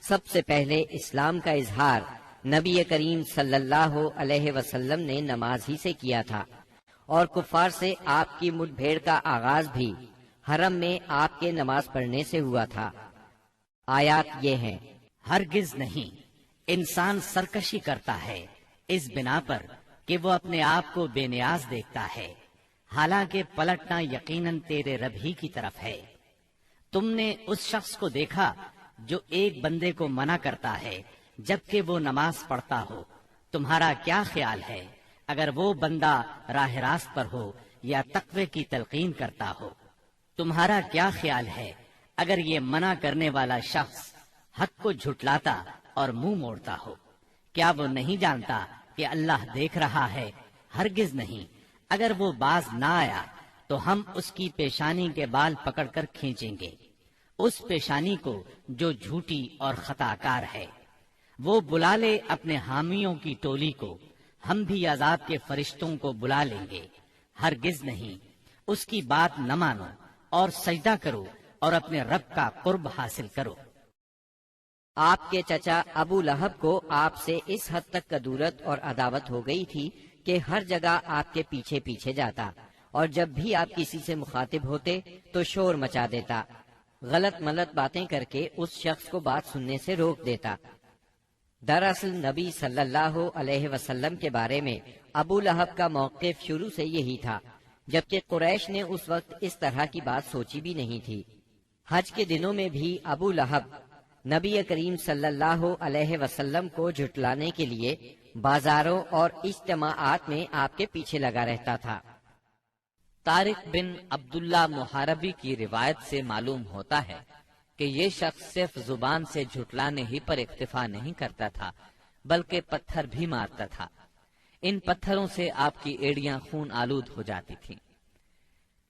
سب سے پہلے اسلام کا اظہار نبی کریم صلی اللہ علیہ وسلم نے نماز ہی سے کیا تھا، اور کفار سے آپ کی مٹ بھیڑ کا آغاز بھی حرم میں آپ کے نماز پڑھنے سے ہوا تھا۔ آیات یہ ہیں: ہرگز نہیں، انسان سرکشی کرتا ہے اس بنا پر کہ وہ اپنے آپ کو بے نیاز دیکھتا ہے، حالانکہ پلٹنا یقیناً تیرے رب ہی کی طرف ہے۔ تم نے اس شخص کو دیکھا جو ایک بندے کو منع کرتا ہے جبکہ وہ نماز پڑھتا ہو، تمہارا کیا خیال ہے اگر وہ بندہ راہ راست پر ہو یا تقوی کی تلقین کرتا ہو؟ تمہارا کیا خیال ہے اگر یہ منع کرنے والا شخص حق کو جھٹلاتا اور منہ موڑتا ہو؟ کیا وہ نہیں جانتا کہ اللہ دیکھ رہا ہے؟ ہرگز نہیں، اگر وہ باز نہ آیا تو ہم اس کی پیشانی کے بال پکڑ کر کھینچیں گے، اس پیشانی کو جو جھوٹی اور خطا کار ہے۔ وہ بلا لے اپنے حامیوں کی ٹولی کو، ہم بھی عذاب کے فرشتوں کو بلا لیں گے۔ ہرگز نہیں، اس کی بات نہ مانو اور سجدہ کرو اور اپنے رب کا قرب حاصل کرو۔ آپ کے چچا ابو لہب کو آپ سے اس حد تک کدورت اور عداوت ہو گئی تھی کہ ہر جگہ آپ کے پیچھے پیچھے جاتا، اور جب بھی آپ کسی سے مخاطب ہوتے تو شور مچا دیتا، غلط ملت باتیں کر کے اس شخص کو بات سننے سے روک دیتا۔ دراصل نبی صلی اللہ علیہ وسلم کے بارے میں ابو لہب کا موقف شروع سے یہی تھا، جبکہ قریش نے اس وقت اس طرح کی بات سوچی بھی نہیں تھی۔ حج کے دنوں میں بھی ابو لہب نبی کریم صلی اللہ علیہ وسلم کو جھٹلانے کے لیے بازاروں اور اجتماعات میں آپ کے پیچھے لگا رہتا تھا۔ طارق بن عبداللہ محاربی کی روایت سے معلوم ہوتا ہے کہ یہ شخص صرف زبان سے جھٹلانے ہی پر اکتفا نہیں کرتا تھا بلکہ پتھر بھی مارتا تھا۔ ان پتھروں سے آپ کی ایڑیاں خون آلود ہو جاتی تھیں۔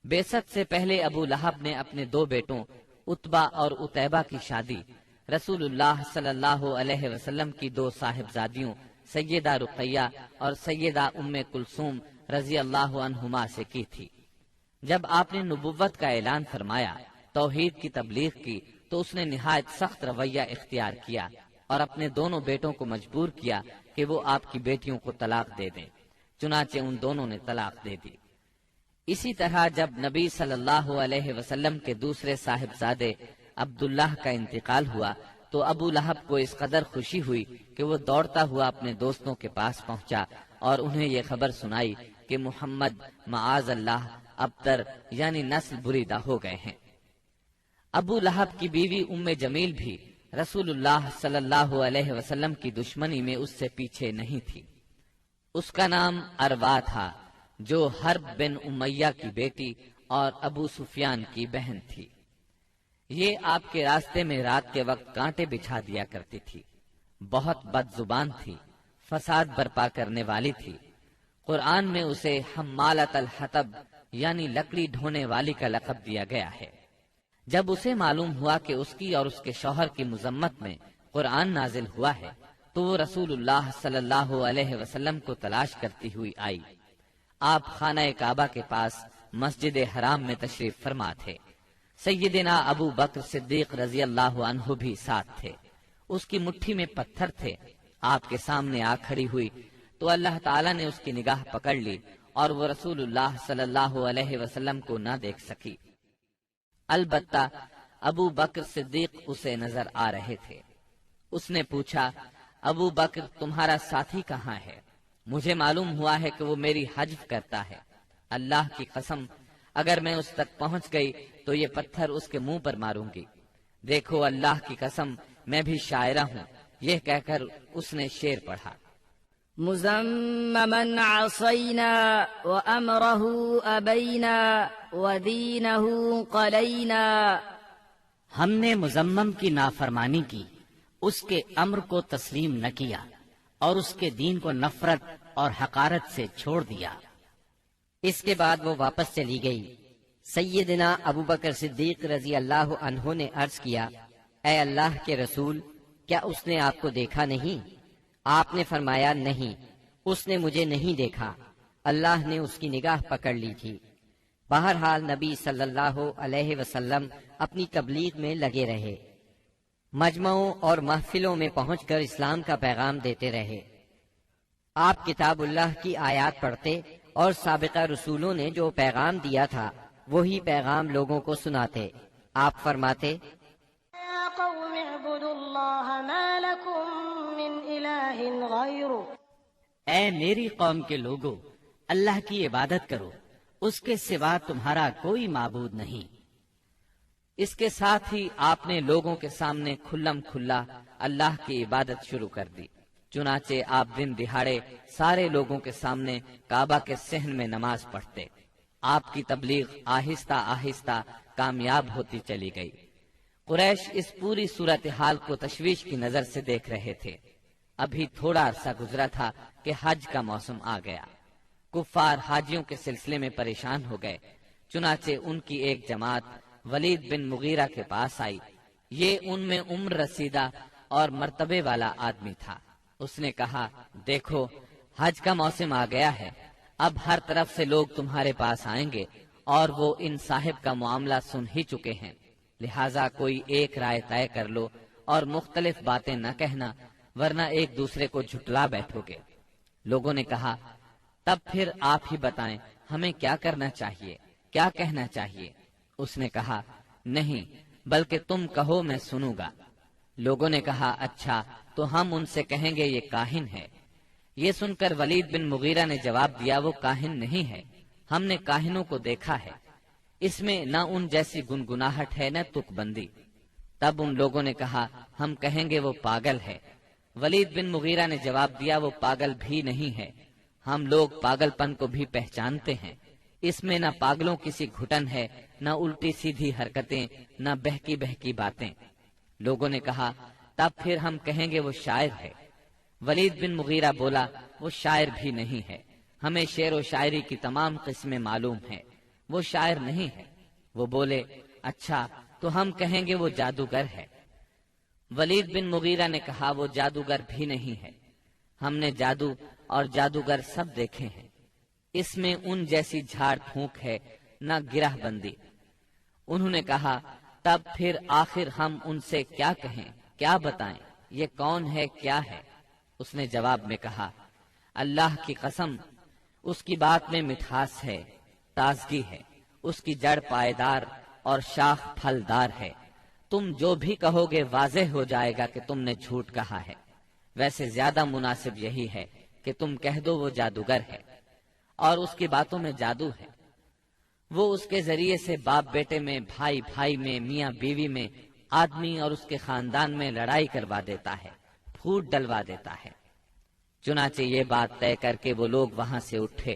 بعثت سے پہلے ابو لہب نے اپنے دو بیٹوں عتبہ اور عتیبہ کی شادی رسول اللہ صلی اللہ علیہ وسلم کی دو صاحبزادیوں سیدہ رقیہ اور سیدہ ام کلثوم رضی اللہ عنہما سے کی تھی۔ جب آپ نے نبوت کا اعلان فرمایا، توحید کی تبلیغ کی، تو اس نے نہایت سخت رویہ اختیار کیا اور اپنے دونوں بیٹوں کو مجبور کیا کہ وہ آپ کی بیٹیوں کو طلاق دے دیں۔ چنانچہ ان دونوں نے طلاق دے دی۔ اسی طرح جب نبی صلی اللہ علیہ وسلم کے دوسرے صاحبزادے عبداللہ کا انتقال ہوا تو ابو لہب کو اس قدر خوشی ہوئی کہ وہ دوڑتا ہوا اپنے دوستوں کے پاس پہنچا اور انہیں یہ خبر سنائی کہ محمد معاذ اللہ ابتر یعنی نسل بریدہ ہو گئے ہیں۔ ابو لہب کی بیوی ام جمیل بھی رسول اللہ صلی اللہ علیہ وسلم کی دشمنی میں اس سے پیچھے نہیں تھی۔ اس کا نام اروا تھا، جو حرب بن امیہ کی بیٹی اور ابو سفیان کی بہن تھی۔ یہ آپ کے راستے میں رات کے وقت کانٹے بچھا دیا کرتی تھی، بہت بد زبان تھی، فساد برپا کرنے والی تھی۔ قرآن میں اسے حمالۃ الحطب یعنی لکڑی ڈھونے والی کا لقب دیا گیا ہے۔ جب اسے معلوم ہوا کہ اس کی اور اس کے شوہر کی مذمت میں قرآن نازل ہوا ہے تو وہ رسول اللہ صلی اللہ علیہ وسلم کو تلاش کرتی ہوئی آئی۔ آپ خانہ کعبہ کے پاس مسجد حرام میں تشریف فرما تھے۔ سیدنا ابو بکر صدیق رضی اللہ عنہ بھی ساتھ تھے۔ اس کی مٹھی میں پتھر تھے۔ آپ کے سامنے آ کھڑی ہوئی تو اللہ تعالیٰ نے اس کی نگاہ پکڑ لی اور وہ رسول اللہ صلی اللہ علیہ وسلم کو نہ دیکھ سکی۔ البتہ ابو بکر صدیق اسے نظر آ رہے تھے۔ اس نے پوچھا، ابو بکر تمہارا ساتھی کہاں ہے؟ مجھے معلوم ہوا ہے کہ وہ میری حجب کرتا ہے۔ اللہ کی قسم اگر میں اس تک پہنچ گئی تو یہ پتھر اس کے منہ پر ماروں گی۔ دیکھو اللہ کی قسم میں بھی شاعرہ ہوں۔ یہ کہہ کر اس نے شعر پڑھا، مزمما عصینا وامرہ ابینا ودینہ قلینا۔ ہم نے مزمم کی نافرمانی کی، اس کے امر کو تسلیم نہ کیا اور اس کے دین کو نفرت اور حقارت سے چھوڑ دیا۔ اس کے بعد وہ واپس چلی گئی۔ سیدنا ابو بکر صدیق رضی اللہ عنہ نے عرض کیا، اے اللہ کے رسول، کیا اس نے آپ کو دیکھا نہیں؟ آپ نے فرمایا، نہیں، اس نے مجھے نہیں دیکھا، اللہ نے اس کی نگاہ پکڑ لی تھی۔ بہرحال نبی صلی اللہ علیہ وسلم اپنی تبلیغ میں لگے رہے۔ مجمعوں اور محفلوں میں پہنچ کر اسلام کا پیغام دیتے رہے۔ آپ کتاب اللہ کی آیات پڑھتے اور سابقہ رسولوں نے جو پیغام دیا تھا وہی پیغام لوگوں کو سناتے۔ آپ فرماتے، يا قوم اعبدوا الله ما لكم من إله غيره اے میری قوم کے لوگو، اللہ کی عبادت کرو، اس کے سوا تمہارا کوئی معبود نہیں۔ اس کے ساتھ ہی آپ نے لوگوں کے سامنے کھلم کھلا اللہ کی عبادت شروع کر دی۔ چنانچہ آپ دن دہاڑے سارے لوگوں کے سامنے کعبہ کے صحن میں نماز پڑھتے۔ آپ کی تبلیغ آہستہ آہستہ کامیاب ہوتی چلی گئی۔ قریش اس پوری صورتحال کو تشویش کی نظر سے دیکھ رہے تھے۔ ابھی تھوڑا عرصہ گزرا تھا کہ حج کا موسم آ گیا۔ کفار حاجیوں کے سلسلے میں پریشان ہو گئے۔ چنانچہ ان کی ایک جماعت ولید بن مغیرہ کے پاس آئی۔ یہ ان میں عمر رسیدہ اور مرتبے والا آدمی تھا۔ اس نے کہا، دیکھو حج کا موسم آ گیا ہے، اب ہر طرف سے لوگ تمہارے پاس آئیں گے اور وہ ان صاحب کا معاملہ سن ہی چکے ہیں، لہٰذا کوئی ایک رائے طے کر لو اور مختلف باتیں نہ کہنا، ورنہ ایک دوسرے کو جھٹلا بیٹھو گے۔ لوگوں نے کہا، تب پھر آپ ہی بتائیں ہمیں کیا کرنا چاہیے، کیا کہنا چاہیے؟ اس نے کہا، نہیں بلکہ تم کہو میں سنوں گا۔ لوگوں نے کہا، اچھا تو ہم ان سے کہیں گے یہ کاہن ہے۔ یہ سن کر ولید بن مغیرہ نے جواب دیا، وہ کاہن نہیں ہے، ہم نے کاہنوں کو دیکھا ہے، اس میں نہ ان جیسی گنگناہٹ ہے نہ تک بندی۔ تب ان لوگوں نے کہا، ہم کہیں گے وہ پاگل ہے۔ ولید بن مغیرہ نے جواب دیا، وہ پاگل بھی نہیں ہے، ہم لوگ پاگل پن کو بھی پہچانتے ہیں، اس میں نہ پاگلوں کسی گھٹن ہے، نہ الٹی سیدھی حرکتیں، نہ بہکی بہکی باتیں۔ لوگوں نے کہا، تب پھر ہم کہیں گے وہ شاعر ہے۔ ولید بن مغیرہ بولا، وہ شاعر بھی نہیں ہے، ہمیں شعر و شاعری کی تمام قسمیں معلوم ہیں، وہ شاعر نہیں ہے۔ وہ بولے، اچھا تو ہم کہیں گے وہ جادوگر ہے۔ ولید بن مغیرہ نے کہا، وہ جادوگر بھی نہیں ہے، ہم نے جادو اور جادوگر سب دیکھے ہیں، اس میں ان جیسی جھاڑ پھونک ہے نہ گرہ بندی۔ انہوں نے کہا، تب پھر آخر ہم ان سے کیا کہیں، کیا بتائیں، یہ کون ہے، کیا ہے؟ اس نے جواب میں کہا، اللہ کی قسم اس کی بات میں مٹھاس ہے، تازگی ہے، اس کی جڑ پائیدار اور شاخ پھلدار ہے، تم جو بھی کہو گے واضح ہو جائے گا کہ تم نے جھوٹ کہا ہے۔ ویسے زیادہ مناسب یہی ہے کہ تم کہہ دو وہ جادوگر ہے اور اس کی باتوں میں جادو ہے، وہ اس کے ذریعے سے باپ بیٹے میں، بھائی بھائی میں، میاں بیوی میں، آدمی اور اس کے خاندان میں لڑائی کروا دیتا ہے، پھوٹ ڈلوا دیتا ہے۔ چنانچہ یہ بات طے کر کے وہ لوگ وہاں سے اٹھے۔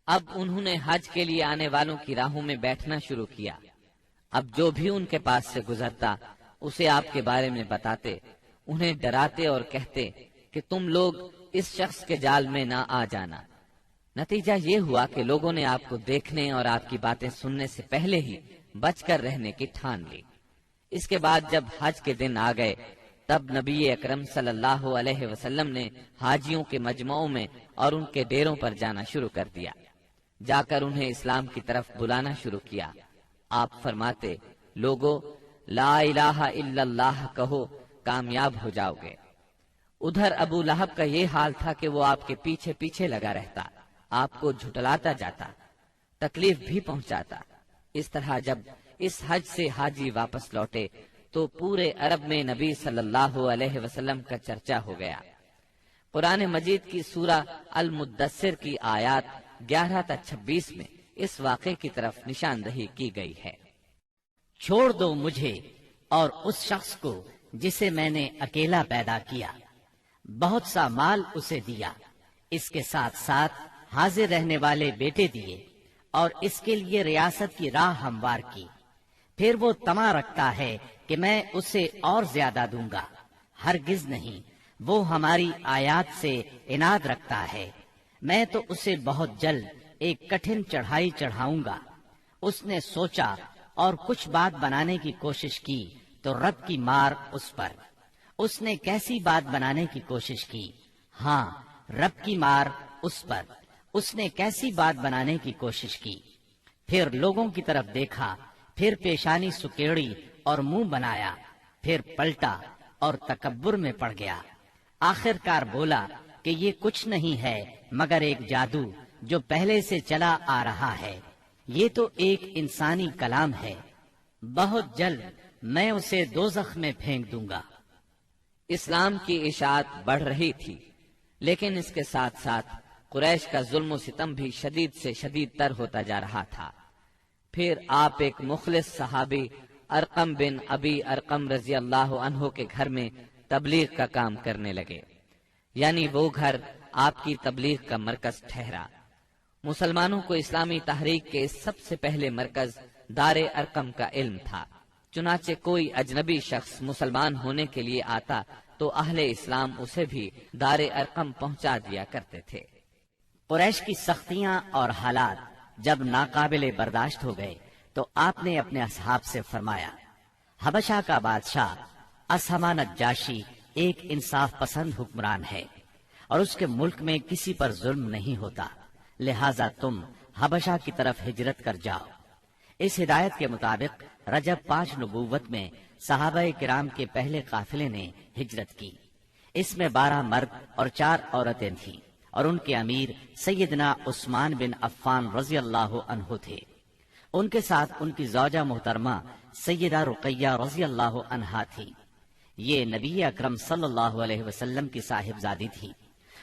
اب انہوں نے حج کے لیے آنے والوں کی راہوں میں بیٹھنا شروع کیا۔ اب جو بھی ان کے پاس سے گزرتا اسے آپ کے بارے میں بتاتے، انہیں ڈراتے اور کہتے کہ تم لوگ اس شخص کے جال میں نہ آ جانا۔ نتیجہ یہ ہوا کہ لوگوں نے آپ کو دیکھنے اور آپ کی باتیں سننے سے پہلے ہی بچ کر رہنے کی ٹھان لی۔ اس کے بعد جب حج کے دن آ گئے تب نبی اکرم صلی اللہ علیہ وسلم نے حاجیوں کے مجمعوں میں اور ان کے ڈیروں پر جانا شروع کر دیا، جا کر انہیں اسلام کی طرف بلانا شروع کیا۔ آپ فرماتے، لوگو لا الہ الا اللہ کہو، کامیاب ہو جاؤ گے۔ ادھر ابو لہب کا یہ حال تھا کہ وہ آپ کے پیچھے پیچھے لگا رہتا، آپ کو جھٹلاتا جاتا، تکلیف بھی پہنچاتا۔ اس طرح جب اس حج سے حاجی واپس لوٹے تو پورے عرب میں نبی صلی اللہ علیہ وسلم کا چرچا ہو گیا۔ قرآن مجید کی سورہ المدثر کی آیات 11 تا 26 میں اس واقعے کی طرف نشاندہی کی گئی ہے۔ چھوڑ دو مجھے اور اس شخص کو جسے میں نے اکیلا پیدا کیا، بہت سا مال اسے دیا، اس کے ساتھ ساتھ حاضر رہنے والے بیٹے دیے اور اس کے لیے ریاست کی راہ ہموار کی۔ پھر وہ طمع رکھتا ہے کہ میں اسے اور زیادہ دوں گا، ہرگز نہیں، وہ ہماری آیات سے عناد رکھتا ہے، میں تو اسے بہت جلد ایک کٹھن چڑھائی چڑھاؤں گا۔ اس نے سوچا اور کچھ بات بنانے کی کوشش کی تو رب کی مار اس پر۔ اس نے کیسی بات بنانے کی کوشش کی؟ ہاں، رب کی مار اس پر۔ اس نے کیسی بات بنانے کی کوشش کی؟ پھر لوگوں کی طرف دیکھا، پھر پیشانی سکیڑی اور منہ بنایا، پھر پلٹا اور تکبر میں پڑ گیا۔ آخر کار بولا کہ یہ کچھ نہیں ہے مگر ایک جادو جو پہلے سے چلا آ رہا ہے، یہ تو ایک انسانی کلام ہے، بہت جلد میں اسے دوزخ میں پھینک دوں گا۔ اسلام کی اشاعت بڑھ رہی تھی، لیکن اس کے ساتھ ساتھ قریش کا ظلم و ستم بھی شدید سے شدید تر ہوتا جا رہا تھا۔ پھر آپ ایک مخلص صحابی ارقم بن ابی ارقم رضی اللہ عنہ کے گھر میں تبلیغ کا کام کرنے لگے، یعنی وہ گھر آپ کی تبلیغ کا مرکز ٹھہرا۔ مسلمانوں کو اسلامی تحریک کے سب سے پہلے مرکز دار ارقم کا علم تھا، چنانچہ کوئی اجنبی شخص مسلمان ہونے کے لیے آتا تو اہل اسلام اسے بھی دار ارقم پہنچا دیا کرتے تھے۔ قریش کی سختیاں اور حالات جب ناقابل برداشت ہو گئے تو آپ نے اپنے اصحاب سے فرمایا، حبشہ کا بادشاہ اسہمہ نجاشی ایک انصاف پسند حکمران ہے اور اس کے ملک میں کسی پر ظلم نہیں ہوتا، لہذا تم حبشہ کی طرف ہجرت کر جاؤ۔ اس ہدایت کے مطابق رجب 5 نبوت میں صحابہ کرام کے پہلے قافلے نے ہجرت کی۔ اس میں 12 مرد اور 4 عورتیں تھیں اور ان کے امیر سیدنا عثمان بن عفان رضی اللہ عنہ تھے۔ ان کے ساتھ ان کی زوجہ محترمہ سیدہ رقیہ رضی اللہ عنہا تھی۔ یہ نبی اکرم صلی اللہ علیہ وسلم کی صاحبزادی تھی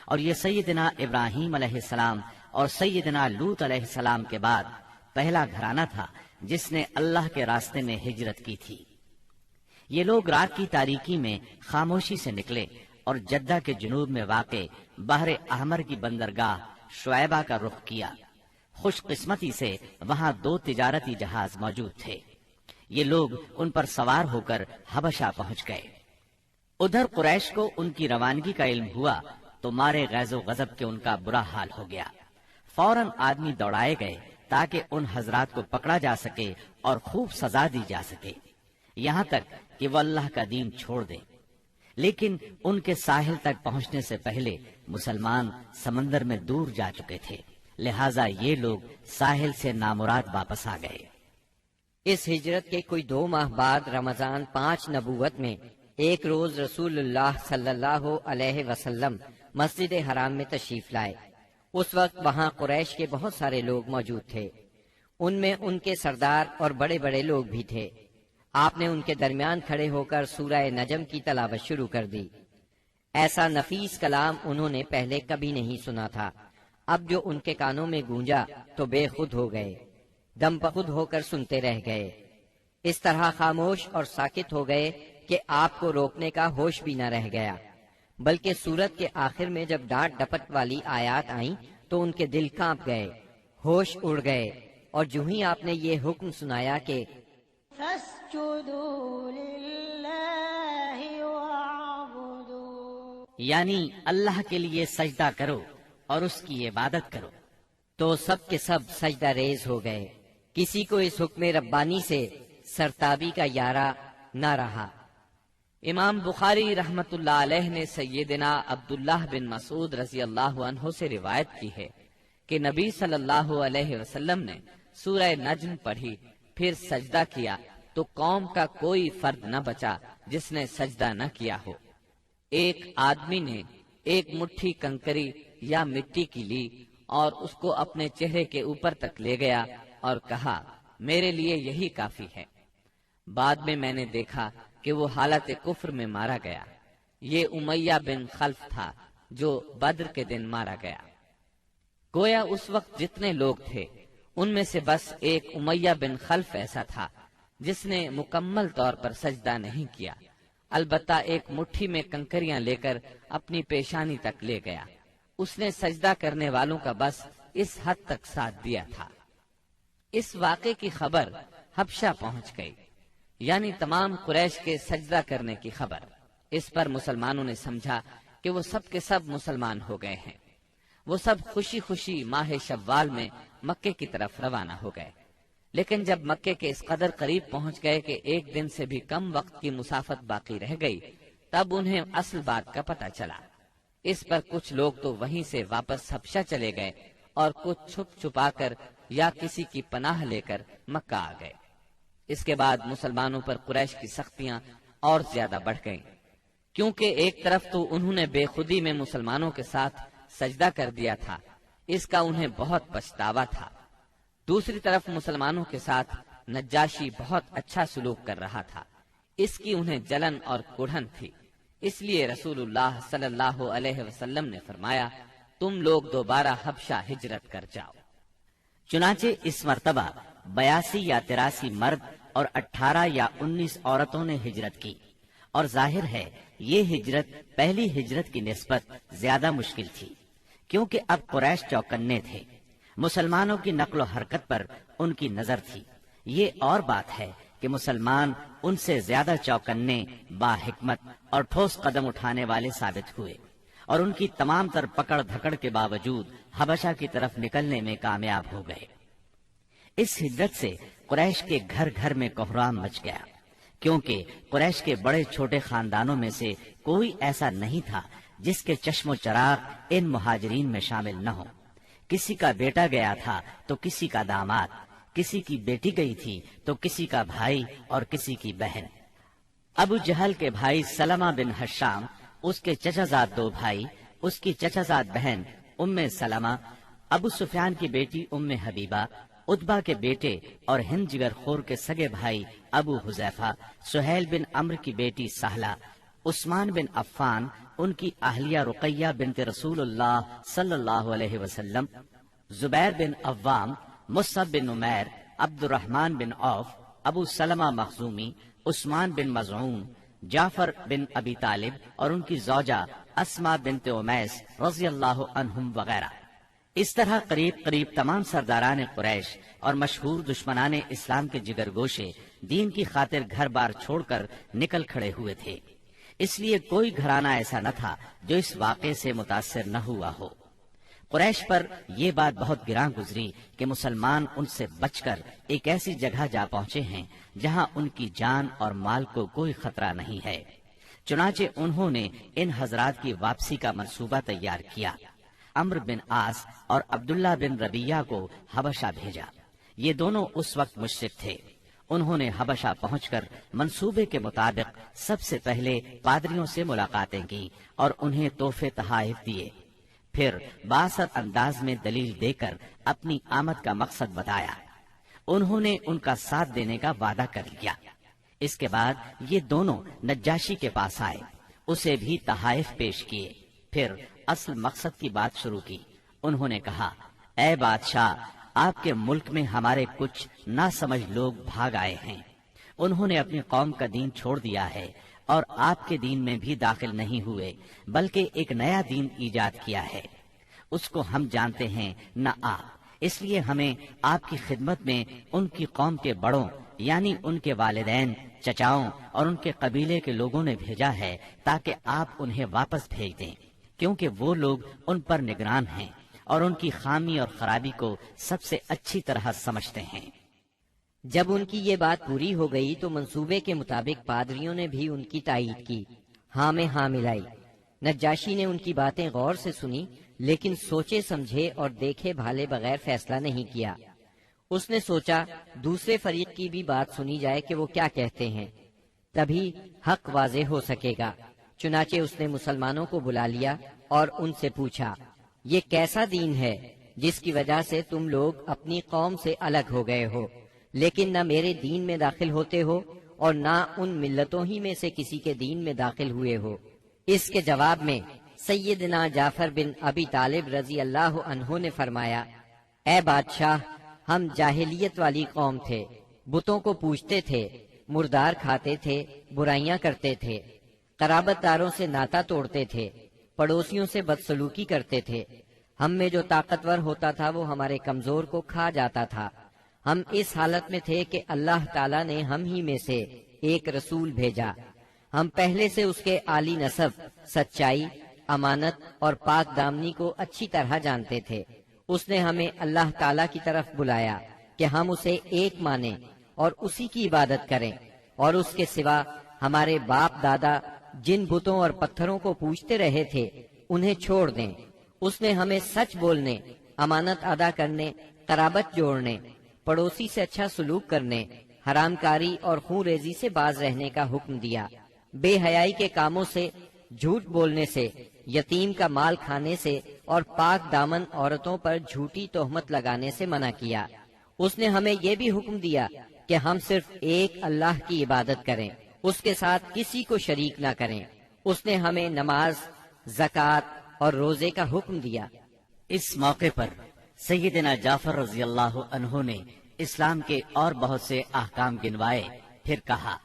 اور یہ سیدنا ابراہیم علیہ السلام اور سیدنا لوط علیہ السلام کے بعد پہلا گھرانہ تھا جس نے اللہ کے راستے میں ہجرت کی تھی۔ یہ لوگ رات کی تاریکی میں خاموشی سے نکلے اور جدہ کے جنوب میں واقع بحر احمر کی بندرگاہ شعیبہ کا رخ کیا۔ خوش قسمتی سے وہاں 2 تجارتی جہاز موجود تھے۔ یہ لوگ ان پر سوار ہو کر حبشہ پہنچ گئے۔ ادھر قریش کو ان کی روانگی کا علم ہوا تو مارے غیظ و غضب کے ان کا برا حال ہو گیا۔ فوراً آدمی دوڑائے گئے تاکہ ان حضرات کو پکڑا جا سکے اور خوب سزا دی جا سکے، یہاں تک کہ وہ اللہ کا دین چھوڑ دے۔ لیکن ان کے ساحل تک پہنچنے سے پہلے مسلمان سمندر میں دور جا چکے تھے، لہٰذا یہ لوگ ساحل سے نامراد واپس آ گئے۔ اس ہجرت کے کوئی 2 ماہ بعد رمضان 5 نبوت میں ایک روز رسول اللہ صلی اللہ علیہ وسلم مسجد حرام میں تشریف لائے۔ اس وقت وہاں قریش کے بہت سارے لوگ موجود تھے، ان میں ان کے سردار اور بڑے بڑے لوگ بھی تھے۔ آپ نے ان کے درمیان کھڑے ہو کر سورہ نجم کی تلاوت شروع کر دی۔ ایسا نفیس کلام انہوں نے پہلے کبھی نہیں سنا تھا۔ اب جو ان کے کانوں میں گونجا تو بے خود ہو گئے، دم بخود ہو کر سنتے رہ گئے، اس طرح خاموش اور ساکت ہو گئے کہ آپ کو روکنے کا ہوش بھی نہ رہ گیا۔ بلکہ سورت کے آخر میں جب ڈانٹ ڈپٹ والی آیات آئیں تو ان کے دل کانپ گئے، ہوش اڑ گئے، اور جو ہی آپ نے یہ حکم سنایا کہ فَاسْجُدُوا لِلَّهِ وَاعْبُدُوا، یعنی اللہ کے لیے سجدہ کرو اور اس کی عبادت کرو، تو سب کے سب سجدہ ریز ہو گئے۔ کسی کو اس حکم ربانی سے سرتابی کا یارہ نہ رہا۔ امام بخاری رحمت اللہ علیہ نے سیدنا عبداللہ بن مسعود رضی اللہ عنہ سے روایت کی ہے کہ نبی صلی اللہ علیہ وسلم نے سورہ نجم پڑھی، پھر سجدہ کیا تو قوم کا کوئی فرد نہ بچا جس نے سجدہ نہ کیا ہو۔ ایک آدمی نے ایک مٹھی کنکری یا مٹی کی لی اور اس کو اپنے چہرے کے اوپر تک لے گیا اور کہا، میرے لیے یہی کافی ہے۔ بعد میں نے دیکھا کہ وہ حالت کفر میں مارا گیا۔ یہ امیہ بن خلف تھا جو بدر کے دن مارا گیا۔ گویا اس وقت جتنے لوگ تھے ان میں سے بس ایک امیہ بن خلف ایسا تھا جس نے مکمل طور پر سجدہ نہیں کیا، البتہ ایک مٹھی میں کنکریاں لے کر اپنی پیشانی تک لے گیا۔ اس نے سجدہ کرنے والوں کا بس اس حد تک ساتھ دیا تھا۔ اس واقعے کی خبر حبشہ پہنچ گئی، یعنی تمام قریش کے سجدہ کرنے کی خبر۔ اس پر مسلمانوں نے سمجھا کہ وہ سب کے سب مسلمان ہو گئے ہیں۔ وہ سب خوشی خوشی ماہ شوال میں مکے کی طرف روانہ ہو گئے، لیکن جب مکے کے اس قدر قریب پہنچ گئے کہ ایک دن سے بھی کم وقت کی مسافت باقی رہ گئی، تب انہیں اصل بات کا پتہ چلا۔ اس پر کچھ لوگ تو وہیں سے واپس حبشہ چلے گئے اور کچھ چھپ چھپا کر یا کسی کی پناہ لے کر مکہ آ گئے۔ اس کے بعد مسلمانوں پر قریش کی سختیاں اور زیادہ بڑھ گئیں، کیونکہ ایک طرف تو انہوں نے بے خودی میں مسلمانوں کے ساتھ سجدہ کر دیا تھا، اس کا انہیں بہت پچھتاوا تھا، دوسری طرف مسلمانوں کے ساتھ نجاشی بہت اچھا سلوک کر رہا تھا، اس کی انہیں جلن اور کڑھن تھی۔ اس لیے رسول اللہ صلی اللہ علیہ وسلم نے فرمایا، تم لوگ دوبارہ حبشہ ہجرت کر جاؤ۔ چنانچہ اس مرتبہ 82 یا 83 مرد اور 18 یا 19 عورتوں نے ہجرت کی، اور ظاہر ہے یہ ہجرت پہلی ہجرت کی نسبت زیادہ مشکل تھی، کیونکہ اب قریش چوکنے تھے، مسلمانوں کی نقل و حرکت پر ان کی نظر تھی۔ یہ اور بات ہے کہ مسلمان ان سے زیادہ چوکنے، با حکمت اور ٹھوس قدم اٹھانے والے ثابت ہوئے، اور ان کی تمام تر پکڑ دھکڑ کے باوجود حبشہ کی طرف نکلنے میں کامیاب ہو گئے۔ اس ہجرت سے قریش کے گھر گھر میں کوہرام مچ گیا، کیونکہ قریش کے بڑے چھوٹے خاندانوں میں سے کوئی ایسا نہیں تھا جس کے چشم و چراغ ان مہاجرین میں شامل نہ ہو۔ کسی کا بیٹا گیا تھا تو کسی کا داماد، کسی کی بیٹی گئی تھی تو کسی کا بھائی اور کسی کی بہن۔ ابو جہل کے بھائی سلمہ بن حشام، اس کے چچا زاد 2 بھائی، اس کی چچا زاد بہن ام سلمہ، ابو سفیان کی بیٹی ام حبیبہ، عتبہ کے بیٹے اور ہند جگر خور کے سگے بھائی ابو حذیفہ، سہیل بن عمرو کی بیٹی سہلہ، عثمان بن عفان، ان کی اہلیہ رقیہ بنت رسول اللہ صلی اللہ علیہ وسلم، زبیر بن عوام، مصعب بن عمیر، عبد الرحمن بن عوف، ابو سلمہ مخزومی، عثمان بن مظعون، جعفر بن ابی طالب اور ان کی زوجہ اسما بنت امیس رضی اللہ عنہم وغیرہ۔ اس طرح قریب قریب تمام سرداران قریش اور مشہور دشمنان اسلام کے جگر گوشے دین کی خاطر گھر بار چھوڑ کر نکل کھڑے ہوئے تھے۔ اس لیے کوئی گھرانہ ایسا نہ تھا جو اس واقعے سے متاثر نہ ہوا ہو۔ قریش پر یہ بات بہت گراں گزری کہ مسلمان ان سے بچ کر ایک ایسی جگہ جا پہنچے ہیں جہاں ان کی جان اور مال کو کوئی خطرہ نہیں ہے۔ چنانچہ انہوں نے ان حضرات کی واپسی کا منصوبہ تیار کیا۔ عمرو بن عاص اور عبداللہ بن ربیہ کو حبشہ بھیجا۔ یہ دونوں اس وقت مشرک تھے۔ انہوں نے حبشہ پہنچ کر منصوبے کے مطابق سب سے پہلے پادریوں سے ملاقاتیں کی اور انہیں تحفے تحائف دیے، پھر بااثر انداز میں دلیل دے کر اپنی آمد کا مقصد بتایا۔ انہوں نے ان کا ساتھ دینے کا وعدہ کر لیا۔ اس کے بعد یہ دونوں نجاشی کے پاس آئے، اسے بھی تحائف پیش کیے، پھر اصل مقصد کی بات شروع کی۔ انہوں نے کہا، اے بادشاہ، آپ کے ملک میں ہمارے کچھ ناسمجھ لوگ بھاگ آئے ہیں۔ انہوں نے اپنی قوم کا دین چھوڑ دیا ہے اور آپ کے دین میں بھی داخل نہیں ہوئے، بلکہ ایک نیا دین ایجاد کیا ہے، اس کو ہم جانتے ہیں نہ آپ۔ اس لیے ہمیں آپ کی خدمت میں ان کی قوم کے بڑوں یعنی ان کے والدین، چچاؤں اور ان کے قبیلے کے لوگوں نے بھیجا ہے تاکہ آپ انہیں واپس بھیج دیں، کیونکہ وہ لوگ ان پر نگران ہیں اور ان کی خامی اور خرابی کو سب سے اچھی طرح سمجھتے ہیں۔ جب ان کی یہ بات پوری ہو گئی تو منصوبے کے مطابق پادریوں نے بھی ان کی تائید کی، ہاں میں ہاں ملائی۔ نجاشی نے ان کی باتیں غور سے سنی، لیکن سوچے سمجھے اور دیکھے بھالے بغیر فیصلہ نہیں کیا۔ اس نے سوچا دوسرے فریق کی بھی بات سنی جائے کہ وہ کیا کہتے ہیں، تبھی حق واضح ہو سکے گا۔ چنانچہ اس نے مسلمانوں کو بلا لیا اور ان سے پوچھا، یہ کیسا دین ہے جس کی وجہ سے تم لوگ اپنی قوم سے الگ ہو گئے ہو، لیکن نہ میرے دین میں داخل ہوتے ہو اور نہ ان ملتوں ہی میں سے کسی کے دین میں داخل ہوئے ہو؟ اس کے جواب میں سیدنا جعفر بن ابی طالب رضی اللہ عنہ نے فرمایا، اے بادشاہ، ہم جاہلیت والی قوم تھے، بتوں کو پوجتے تھے، مردار کھاتے تھے، برائیاں کرتے تھے، قرابت داروں سے ناتا توڑتے تھے، پڑوسیوں سے بدسلوکی کرتے تھے۔ ہم میں جو طاقتور ہوتا تھا وہ ہمارے کمزور کو کھا جاتا تھا۔ ہم اس حالت میں تھے کہ اللہ تعالیٰ نے ہم ہی میں سے ایک رسول بھیجا۔ ہم پہلے سے اس کے عالی نسب، سچائی، امانت اور پاک دامنی کو اچھی طرح جانتے تھے۔ اس نے ہمیں اللہ تعالیٰ کی طرف بلایا کہ ہم اسے ایک مانیں اور اسی کی عبادت کریں، اور اس کے سوا ہمارے باپ دادا جن بتوں اور پتھروں کو پوجتے رہے تھے انہیں چھوڑ دیں۔ اس نے ہمیں سچ بولنے، امانت ادا کرنے، قرابت جوڑنے، پڑوسی سے اچھا سلوک کرنے، حرام کاری اور خون ریزی سے باز رہنے کا حکم دیا۔ بے حیائی کے کاموں سے، جھوٹ بولنے سے، یتیم کا مال کھانے سے اور پاک دامن عورتوں پر جھوٹی تہمت لگانے سے منع کیا۔ اس نے ہمیں یہ بھی حکم دیا کہ ہم صرف ایک اللہ کی عبادت کریں، اس کے ساتھ کسی کو شریک نہ کریں۔ اس نے ہمیں نماز، زکوٰۃ اور روزے کا حکم دیا۔ اس موقع پر سیدنا جعفر رضی اللہ عنہ نے اسلام کے اور بہت سے احکام گنوائے، پھر کہا،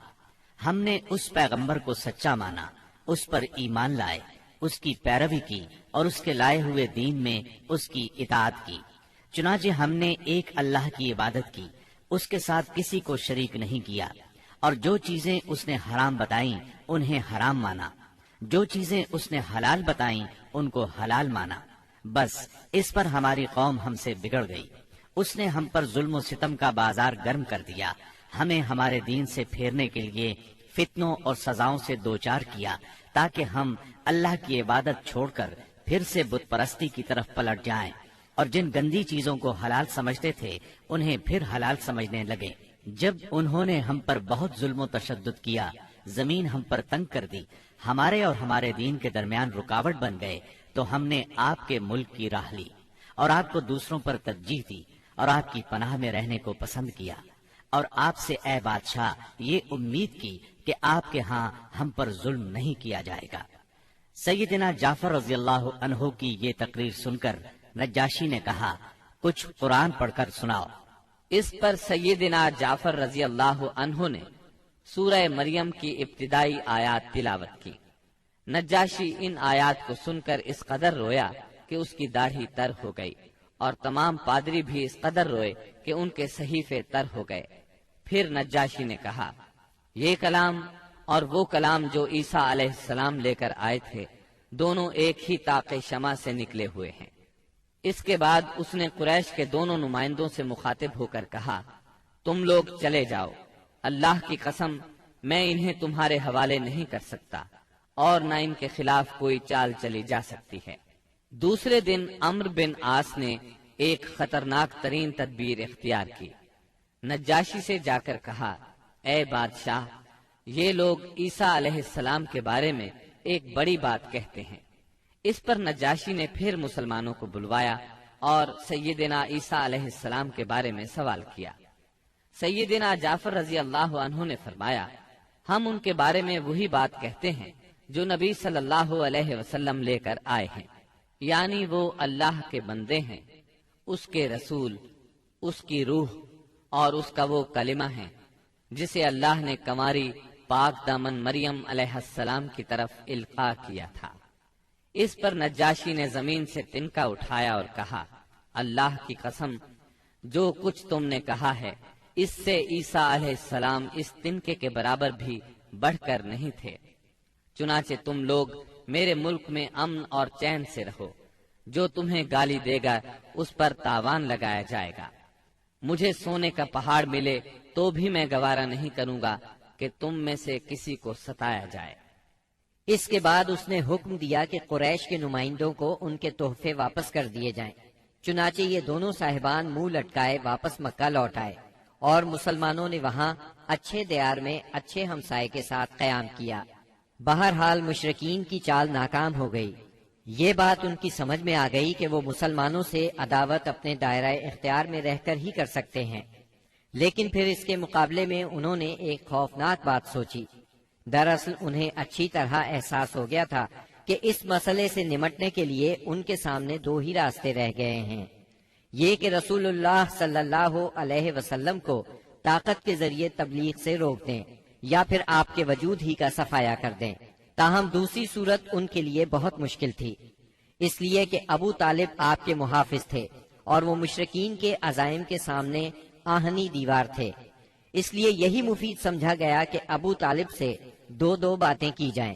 ہم نے اس پیغمبر کو سچا مانا، اس پر ایمان لائے، اس کی پیروی کی اور اس کے لائے ہوئے دین میں اس کی اطاعت کی۔ چنانچہ ہم نے ایک اللہ کی عبادت کی، اس کے ساتھ کسی کو شریک نہیں کیا، اور جو چیزیں اس نے حرام بتائیں انہیں حرام مانا، جو چیزیں اس نے حلال بتائیں ان کو حلال مانا۔ بس اس پر ہماری قوم ہم سے بگڑ گئی، اس نے ہم پر ظلم و ستم کا بازار گرم کر دیا، ہمیں ہمارے دین سے پھیرنے کے لیے فتنوں اور سزاؤں سے دوچار کیا، تاکہ ہم اللہ کی عبادت چھوڑ کر پھر سے بت پرستی کی طرف پلٹ جائیں، اور جن گندی چیزوں کو حلال سمجھتے تھے انہیں پھر حلال سمجھنے لگے۔ جب انہوں نے ہم پر بہت ظلم و تشدد کیا، زمین ہم پر تنگ کر دی، ہمارے اور ہمارے دین کے درمیان رکاوٹ بن گئے، تو ہم نے آپ کے ملک کی راہ لی اور آپ کو دوسروں پر ترجیح دی اور آپ کی پناہ میں رہنے کو پسند کیا، اور آپ سے اے بادشاہ یہ امید کی کہ آپ کے ہاں ہم پر ظلم نہیں کیا جائے گا۔ سیدنا جعفر رضی اللہ عنہ کی یہ تقریر سن کر نجاشی نے کہا، کچھ قرآن پڑھ کر سناؤ۔ اس پر سیدنا جعفر رضی اللہ عنہ نے سورہ مریم کی ابتدائی آیات تلاوت کی۔ نجاشی ان آیات کو سن کر اس قدر رویا کہ اس کی داڑھی تر ہو گئی، اور تمام پادری بھی اس قدر روئے کہ ان کے صحیفے تر ہو گئے۔ پھر نجاشی نے کہا، یہ کلام اور وہ کلام جو عیسیٰ علیہ السلام لے کر آئے تھے، دونوں ایک ہی طاق شمع سے نکلے ہوئے ہیں۔ اس کے بعد اس نے قریش کے دونوں نمائندوں سے مخاطب ہو کر کہا، تم لوگ چلے جاؤ، اللہ کی قسم میں انہیں تمہارے حوالے نہیں کر سکتا، اور نہ ان کے خلاف کوئی چال چلی جا سکتی ہے۔ دوسرے دن عمرو بن عاص نے ایک خطرناک ترین تدبیر اختیار کی۔ نجاشی سے جا کر کہا، اے بادشاہ، یہ لوگ عیسیٰ علیہ السلام کے بارے میں ایک بڑی بات کہتے ہیں۔ اس پر نجاشی نے پھر مسلمانوں کو بلوایا اور سیدنا عیسیٰ علیہ السلام کے بارے میں سوال کیا۔ سیدنا جعفر رضی اللہ عنہ نے فرمایا، ہم ان کے بارے میں وہی بات کہتے ہیں جو نبی صلی اللہ علیہ وسلم لے کر آئے ہیں، یعنی وہ اللہ کے بندے ہیں، اس کے رسول، اس کی روح اور اس کا وہ کلمہ ہے جسے اللہ نے کنواری پاک دامن مریم علیہ السلام کی طرف القاء کیا تھا۔ اس پر نجاشی نے زمین سے تنکا اٹھایا اور کہا، اللہ کی قسم، جو کچھ تم نے کہا ہے اس سے عیسیٰ علیہ السلام اس تنکے کے برابر بھی بڑھ کر نہیں تھے۔ چنانچہ تم لوگ میرے ملک میں امن اور چین سے رہو، جو تمہیں گالی دے گا اس پر تاوان لگایا جائے گا۔ مجھے سونے کا پہاڑ ملے تو بھی میں گوارا نہیں کروں گا کہ تم میں سے کسی کو ستایا جائے۔ اس کے بعد اس نے حکم دیا کہ قریش کے نمائندوں کو ان کے تحفے واپس کر دیے جائیں۔ چنانچہ یہ دونوں صاحبان منہ لٹکائے واپس مکہ لوٹ آئے، اور مسلمانوں نے وہاں اچھے دیار میں اچھے ہمسائے کے ساتھ قیام کیا۔ بہرحال مشرکین کی چال ناکام ہو گئی۔ یہ بات ان کی سمجھ میں آ گئی کہ وہ مسلمانوں سے عداوت اپنے دائرہ اختیار میں رہ کر ہی کر سکتے ہیں، لیکن پھر اس کے مقابلے میں انہوں نے ایک خوفناک بات سوچی۔ دراصل انہیں اچھی طرح احساس ہو گیا تھا کہ اس مسئلے سے نمٹنے کے لیے ان کے سامنے دو ہی راستے رہ گئے ہیں، یہ کہ رسول اللہ صلی اللہ علیہ وسلم کو طاقت کے ذریعے تبلیغ سے روک دیں، یا پھر آپ کے وجود ہی کا صفایا کر دیں۔ تاہم دوسری صورت ان کے لیے بہت مشکل تھی، اس لیے کہ ابو طالب آپ کے محافظ تھے اور وہ مشرکین کے عزائم کے سامنے آہنی دیوار تھے۔ اس لیے یہی مفید سمجھا گیا کہ ابو طالب سے دو باتیں کی جائیں۔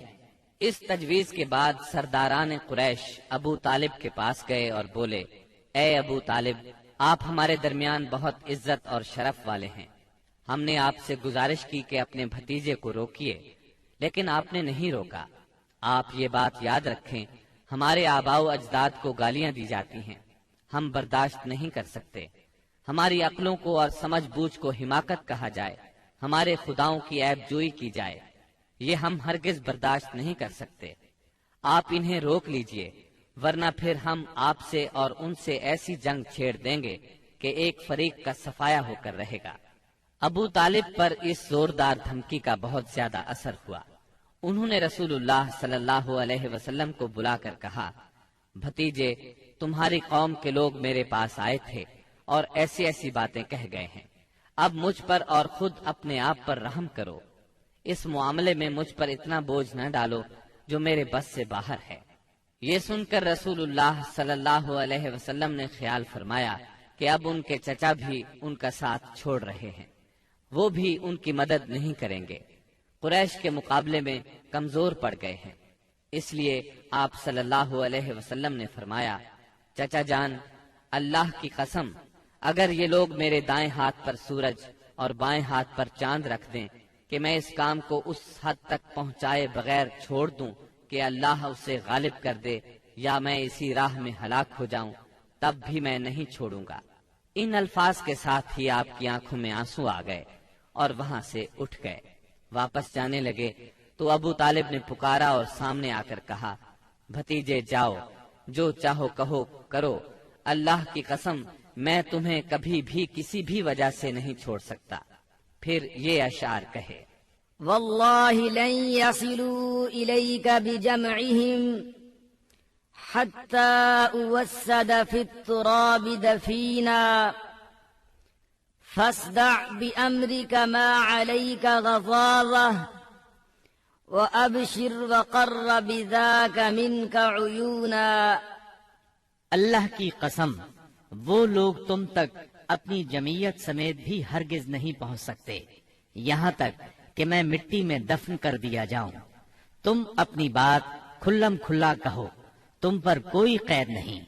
اس تجویز کے بعد سرداران قریش ابو طالب کے پاس گئے اور بولے، اے ابو طالب، آپ ہمارے درمیان بہت عزت اور شرف والے ہیں۔ ہم نے آپ سے گزارش کی کہ اپنے بھتیجے کو روکیے، لیکن آپ نے نہیں روکا۔ آپ یہ بات یاد رکھیں، ہمارے آباء و اجداد کو گالیاں دی جاتی ہیں، ہم برداشت نہیں کر سکتے۔ ہماری عقلوں کو اور سمجھ بوجھ کو حماقت کہا جائے، ہمارے خداؤں کی عیب جوئی کی جائے، یہ ہم ہرگز برداشت نہیں کر سکتے۔ آپ انہیں روک لیجئے، ورنہ پھر ہم آپ سے اور ان سے ایسی جنگ چھیڑ دیں گے کہ ایک فریق کا صفایا ہو کر رہے گا۔ ابو طالب پر اس زوردار دھمکی کا بہت زیادہ اثر ہوا۔ انہوں نے رسول اللہ صلی اللہ علیہ وسلم کو بلا کر کہا، بھتیجے، تمہاری قوم کے لوگ میرے پاس آئے تھے اور ایسی ایسی باتیں کہہ گئے ہیں، اب مجھ پر اور خود اپنے آپ پر رحم کرو، اس معاملے میں مجھ پر اتنا بوجھ نہ ڈالو جو میرے بس سے باہر ہے۔ یہ سن کر رسول اللہ صلی اللہ علیہ وسلم نے خیال فرمایا کہ اب ان کے چچا بھی ان کا ساتھ چھوڑ رہے ہیں، وہ بھی ان کی مدد نہیں کریں گے، قریش کے مقابلے میں کمزور پڑ گئے ہیں۔ اس لیے آپ صلی اللہ علیہ وسلم نے فرمایا، چچا جان، اللہ کی قسم، اگر یہ لوگ میرے دائیں ہاتھ پر سورج اور بائیں ہاتھ پر چاند رکھ دیں کہ میں اس کام کو اس حد تک پہنچائے بغیر چھوڑ دوں کہ اللہ اسے غالب کر دے یا میں اسی راہ میں ہلاک ہو جاؤں، تب بھی میں نہیں چھوڑوں گا۔ ان الفاظ کے ساتھ ہی آپ کی آنکھوں میں آنسو آ گئے اور وہاں سے اٹھ گئے۔ واپس جانے لگے تو ابو طالب نے پکارا اور سامنے آ کر کہا، بھتیجے جاؤ، جو چاہو کہو کرو، اللہ کی قسم میں تمہیں کبھی بھی کسی بھی وجہ سے نہیں چھوڑ سکتا۔ پھر یہ اشعار کہے، والله لن يصلوا إليك بجمعهم حتى أوسد في التراب دفينا فاصدع بأمرك ما عليك غضاضة وأبشر وقر بذاك منك عيونا۔ اللہ کی قسم، وہ لوگ تم تک اپنی جمعیت سمیت بھی ہرگز نہیں پہنچ سکتے یہاں تک کہ میں مٹی میں دفن کر دیا جاؤں۔ تم اپنی بات کھلم کھلا کہو، تم پر کوئی قید نہیں،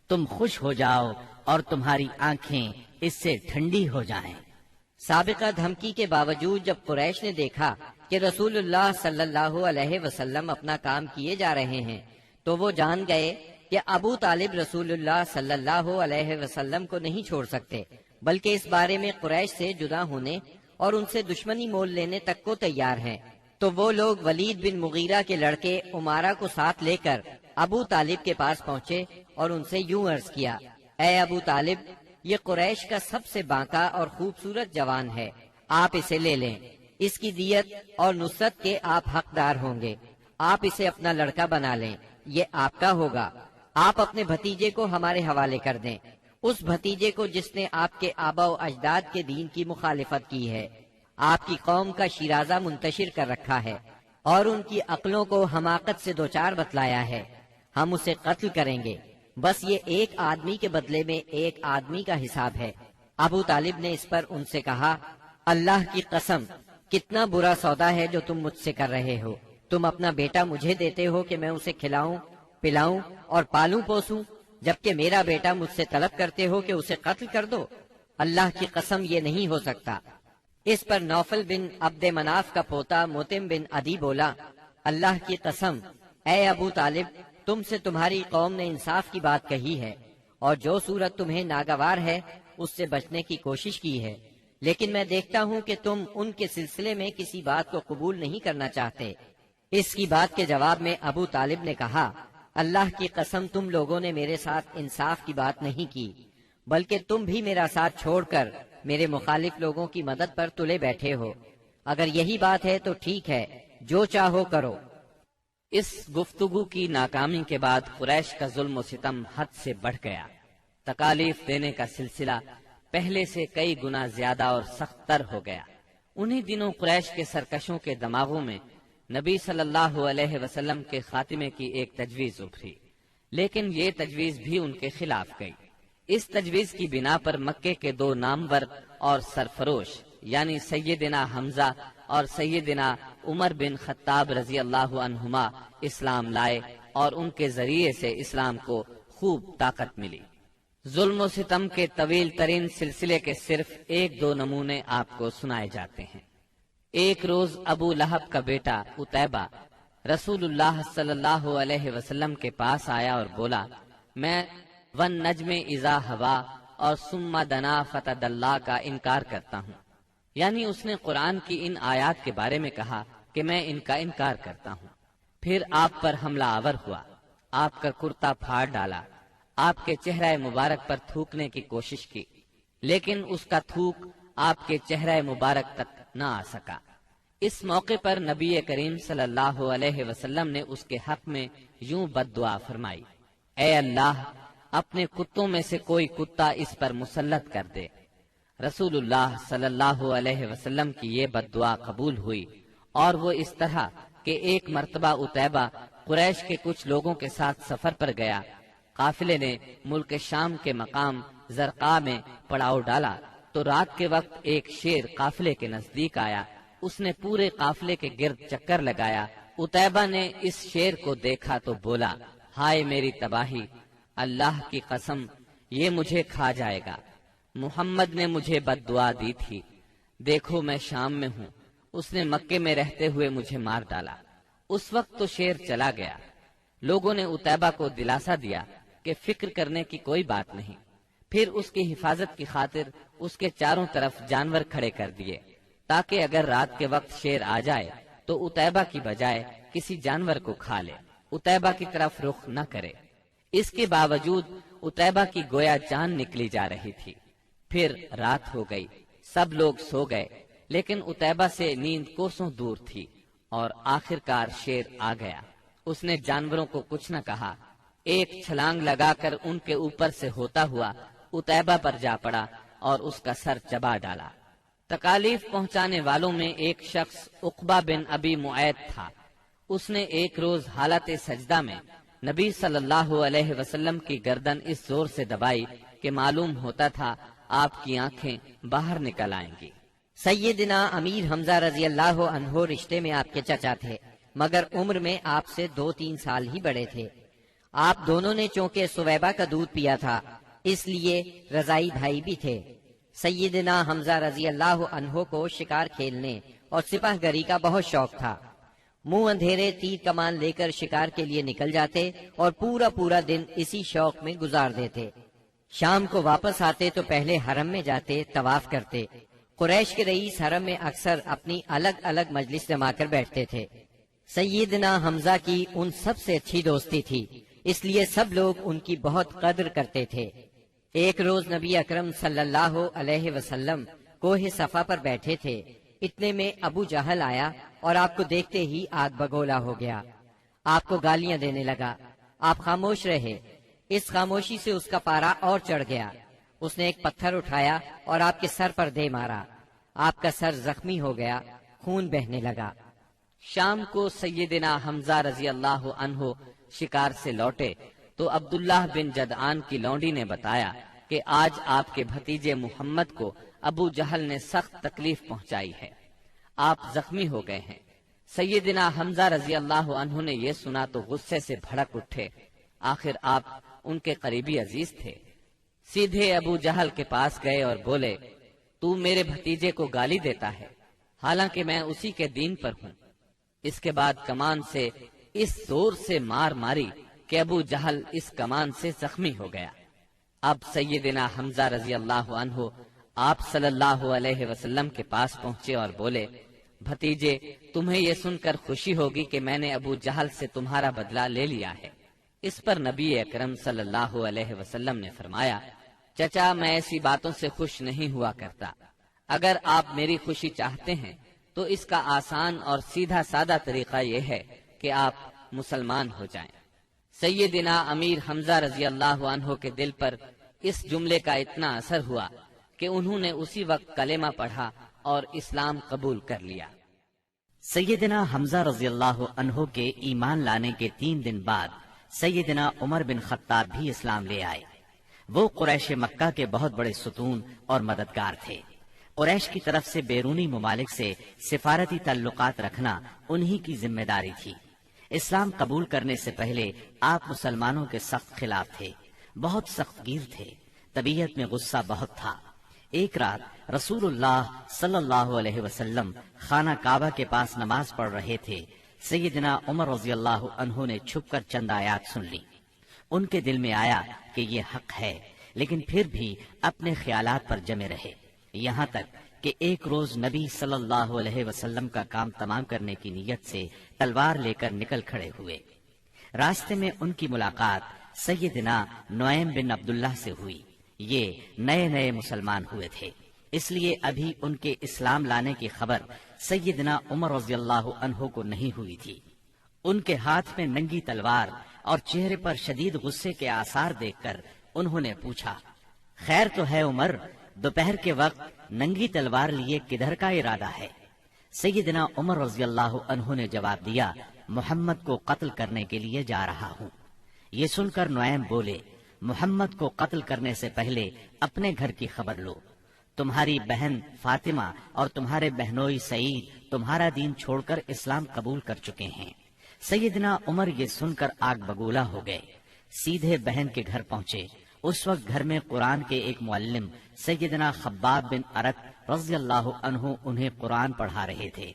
تم خوش ہو جاؤ اور تمہاری آنکھیں اس سے ٹھنڈی ہو جائیں۔ سابقہ دھمکی کے باوجود جب قریش نے دیکھا کہ رسول اللہ صلی اللہ علیہ وسلم اپنا کام کیے جا رہے ہیں تو وہ جان گئے کہ ابو طالب رسول اللہ صلی اللہ علیہ وسلم کو نہیں چھوڑ سکتے، بلکہ اس بارے میں قریش سے جدا ہونے اور ان سے دشمنی مول لینے تک کو تیار ہیں۔ تو وہ لوگ ولید بن مغیرہ کے لڑکے عمارہ کو ساتھ لے کر ابو طالب کے پاس پہنچے اور ان سے یوں عرض کیا، اے ابو طالب، یہ قریش کا سب سے بانکا اور خوبصورت جوان ہے، آپ اسے لے لیں، اس کی دیت اور نصرت کے آپ حقدار ہوں گے، آپ اسے اپنا لڑکا بنا لیں، یہ آپ کا ہوگا۔ آپ اپنے بھتیجے کو ہمارے حوالے کر دیں، اس بھتیجے کو جس نے آپ کے آبا و اجداد کے دین کی مخالفت کی ہے، آپ کی قوم کا شیرازہ منتشر کر رکھا ہے اور ان کی عقلوں کو حماقت سے دوچار بتلایا ہے، ہم اسے قتل کریں گے، بس یہ ایک آدمی کے بدلے میں ایک آدمی کا حساب ہے۔ ابو طالب نے اس پر ان سے کہا، اللہ کی قسم، کتنا برا سودا ہے جو تم مجھ سے کر رہے ہو، تم اپنا بیٹا مجھے دیتے ہو کہ میں اسے کھلاؤں پلاؤں اور پالوں پوسوں، جبکہ میرا بیٹا مجھ سے طلب کرتے ہو کہ اسے قتل کر دو، اللہ کی قسم یہ نہیں ہو سکتا۔ اس پر نوفل بن عبد مناف کا پوتا متم بن عدی بولا، اللہ کی قسم، اے ابو طالب، تم سے تمہاری قوم نے انصاف کی بات کہی ہے اور جو صورت تمہیں ناگوار ہے اس سے بچنے کی کوشش کی ہے، لیکن میں دیکھتا ہوں کہ تم ان کے سلسلے میں کسی بات کو قبول نہیں کرنا چاہتے۔ اس کی بات کے جواب میں ابو طالب نے کہا، اللہ کی قسم، تم لوگوں نے میرے ساتھ انصاف کی بات نہیں کی، بلکہ تم بھی میرا ساتھ چھوڑ کر میرے مخالف لوگوں کی مدد پر تلے بیٹھے ہو۔ اگر یہی بات ہے تو ٹھیک ہے، جو چاہو کرو۔ اس گفتگو کی ناکامی کے بعد قریش کا ظلم و ستم حد سے بڑھ گیا، تکالیف دینے کا سلسلہ پہلے سے کئی گنا زیادہ اور سخت تر ہو گیا۔ انہی دنوں قریش کے سرکشوں کے دماغوں میں نبی صلی اللہ علیہ وسلم کے خاتمے کی ایک تجویز ابھری، لیکن یہ تجویز بھی ان کے خلاف گئی۔ اس تجویز کی بنا پر مکے کے دو نامور اور سرفروش یعنی سیدنا حمزہ اور سیدنا عمر بن خطاب رضی اللہ عنہما اسلام لائے اور ان کے ذریعے سے اسلام کو خوب طاقت ملی۔ ظلم و ستم کے طویل ترین سلسلے کے صرف ایک دو نمونے آپ کو سنائے جاتے ہیں۔ ایک روز ابو لہب کا بیٹا عتیبہ رسول اللہ صلی اللہ علیہ وسلم کے پاس آیا اور بولا، میں والنجم اذا ہوا اور ثم دنا فتدلی کا انکار کرتا ہوں، یعنی اس نے قرآن کی ان آیات کے بارے میں کہا کہ میں ان کا انکار کرتا ہوں۔ پھر آپ پر حملہ آور ہوا، آپ کا کرتا پھاڑ ڈالا، آپ کے چہرہ مبارک پر تھوکنے کی کوشش کی، لیکن اس کا تھوک آپ کے چہرہ مبارک تک نہ آ سکا۔ اس موقع پر نبی کریم صلی اللہ علیہ وسلم نے اس کے حق میں یوں بد دعا فرمائی: اے اللہ، اپنے کتوں میں سے کوئی کتا اس پر مسلط کر دے۔ رسول اللہ صلی اللہ علیہ وسلم کی یہ بد دعا قبول ہوئی، اور وہ اس طرح کہ ایک مرتبہ عتیبہ قریش کے کچھ لوگوں کے ساتھ سفر پر گیا۔ قافلے نے ملک شام کے مقام زرقاء میں پڑاؤ ڈالا تو رات کے وقت ایک شیر قافلے کے نزدیک آیا۔ اس نے پورے قافلے کے گرد چکر لگایا۔ عتیبہ نے اس شیر کو دیکھا تو بولا: ہائے میری تباہی، اللہ کی قسم یہ مجھے کھا جائے گا۔ محمد نے مجھے بد دعا دی تھی، دیکھو میں شام میں ہوں، اس نے مکے میں رہتے ہوئے مجھے مار ڈالا۔ اس وقت تو شیر چلا گیا۔ لوگوں نے عتیبہ کو دلاسا دیا کہ فکر کرنے کی کوئی بات نہیں۔ پھر اس کی حفاظت کی خاطر اس کے چاروں طرف جانور کھڑے کر دیے، تاکہ اگر رات کے وقت شیر آ جائے تو عتیبہ کی بجائے کسی جانور کو کھا لے، عتیبہ کی طرف رخ نہ کرے۔ اس کے باوجود عتیبہ کی گویا جان نکلی جا رہی تھی۔ پھر رات ہو گئی، سب لوگ سو گئے، لیکن عتیبہ سے نیند کوسوں دور تھی، اور آخرکار شیر آ گیا۔ اس نے جانوروں کو کچھ نہ کہا، ایک چھلانگ لگا کر ان کے اوپر سے ہوتا ہوا عتیبہ پر جا پڑا اور اس کا سر چبا ڈالا۔ تکالیف پہنچانے والوں میں ایک شخص عقبہ بن ابی معیط تھا۔ اس نے ایک روز حالت سجدہ میں نبی صلی اللہ علیہ وسلم کی گردن اس زور سے دبائی کہ معلوم ہوتا تھا آپ کی آنکھیں باہر نکل آئیں گی۔ سیدنا امیر حمزہ رضی اللہ عنہ رشتے میں آپ کے چچا تھے، مگر عمر میں آپ سے 2-3 سال ہی بڑے تھے۔ آپ دونوں نے چونکہ سویبہ کا دودھ پیا تھا، اس لیے رضائی بھائی بھی تھے۔ سیدنا حمزہ رضی اللہ عنہ کو شکار کھیلنے اور سپاہ گری کا بہت شوق تھا۔ منہ اندھیرے تیر کمان لے کر شکار کے لیے نکل جاتے اور پورا دن اسی شوق میں گزار دیتے۔ شام کو واپس آتے تو پہلے حرم میں جاتے، طواف کرتے۔ قریش کے رئیس حرم میں اکثر اپنی الگ الگ مجلس جما کر بیٹھتے تھے۔ سیدنا حمزہ کی ان سب سے اچھی دوستی تھی، اس لیے سب لوگ ان کی بہت قدر کرتے تھے۔ ایک روز نبی اکرم صلی اللہ علیہ وسلم کوہ صفا پر بیٹھے تھے، اتنے میں ابو جہل آیا اور آپ کو دیکھتے ہی آگ بگولا ہو گیا۔ آپ کو گالیاں دینے لگا، آپ خاموش رہے۔ اس خاموشی سے اس کا پارا اور چڑھ گیا۔ اس نے ایک پتھر اٹھایا اور آپ کے سر پر دے مارا۔ آپ کا سر زخمی ہو گیا، خون بہنے لگا۔ شام کو سیدنا حمزہ رضی اللہ عنہ شکار سے لوٹے تو عبداللہ بن جدعان کی لونڈی نے بتایا کہ آج آپ کے بھتیجے محمد کو ابو جہل نے سخت تکلیف پہنچائی ہے، آپ زخمی ہو گئے ہیں۔ سیدنا حمزہ رضی اللہ عنہ نے یہ سنا تو غصے سے بھڑک اٹھے۔ آخر آپ ان کے قریبی عزیز تھے۔ سیدھے ابو جہل کے پاس گئے اور بولے: تو میرے بھتیجے کو گالی دیتا ہے، حالانکہ میں اسی کے دین پر ہوں۔ اس کے بعد کمان سے اس زور سے مار ماری کہ ابو جہل اس کمان سے زخمی ہو گیا۔ اب سیدنا حمزہ رضی اللہ عنہ آپ صلی اللہ علیہ وسلم کے پاس پہنچے اور بولے: بھتیجے، تمہیں یہ سن کر خوشی ہوگی کہ میں نے ابو جہل سے تمہارا بدلہ لے لیا ہے۔ اس پر نبی اکرم صلی اللہ علیہ وسلم نے فرمایا: چچا، میں ایسی باتوں سے خوش نہیں ہوا کرتا۔ اگر آپ میری خوشی چاہتے ہیں تو اس کا آسان اور سیدھا سادہ طریقہ یہ ہے کہ آپ مسلمان ہو جائیں۔ سیدنا امیر حمزہ رضی اللہ عنہ کے دل پر اس جملے کا اتنا اثر ہوا کہ انہوں نے اسی وقت کلمہ پڑھا اور اسلام قبول کر لیا۔ سیدنا حمزہ رضی اللہ عنہ کے ایمان لانے کے 3 دن بعد سیدنا عمر بن خطاب بھی اسلام لے آئے۔ وہ قریش مکہ کے بہت بڑے ستون اور مددگار تھے۔ قریش کی طرف سے بیرونی ممالک سے سفارتی تعلقات رکھنا انہی کی ذمہ داری تھی۔ اسلام قبول کرنے سے پہلے آپ مسلمانوں کے سخت خلاف تھے، بہت سخت گیر تھے، طبیعت میں غصہ بہت تھا۔ ایک رات رسول اللہ صلی اللہ علیہ وسلم خانہ کعبہ کے پاس نماز پڑھ رہے تھے۔ سیدنا عمر رضی اللہ عنہ نے چھپ کر چند آیات سن لی۔ ان کے دل میں آیا کہ یہ حق ہے، لیکن پھر بھی اپنے خیالات پر جمے رہے، یہاں تک کہ ایک روز نبی صلی اللہ علیہ وسلم کا کام تمام کرنے کی نیت سے تلوار لے کر نکل کھڑے ہوئے۔ راستے میں ان کی ملاقات سیدنا نعیم بن عبداللہ سے ہوئی۔ یہ نئے نئے مسلمان ہوئے تھے، اس لیے ابھی ان کے اسلام لانے کی خبر سیدنا عمر رضی اللہ عنہ کو نہیں ہوئی تھی۔ ان کے ہاتھ میں ننگی تلوار اور چہرے پر شدید غصے کے آثار دیکھ کر انہوں نے پوچھا، خیر تو ہے عمر، دوپہر کے وقت ننگی تلوار لیے کدھر کا ارادہ ہے؟ سیدنا عمر رضی اللہ عنہ نے جواب دیا، محمد کو قتل کرنے کے لیے جا رہا ہوں۔ یہ سن کر نعیم بولے، محمد کو قتل کرنے سے پہلے اپنے گھر کی خبر لو۔ تمہاری بہن فاطمہ اور تمہارے بہنوئی سعید تمہارا دین چھوڑ کر اسلام قبول کر چکے ہیں۔ سیدنا عمر یہ سن کر آگ بگولا ہو گئے، سیدھے بہن کے گھر پہنچے۔ اس وقت گھر میں قرآن کے ایک معلم سیدنا خباب بن ارت رضی اللہ عنہ انہیں قرآن پڑھا رہے تھے۔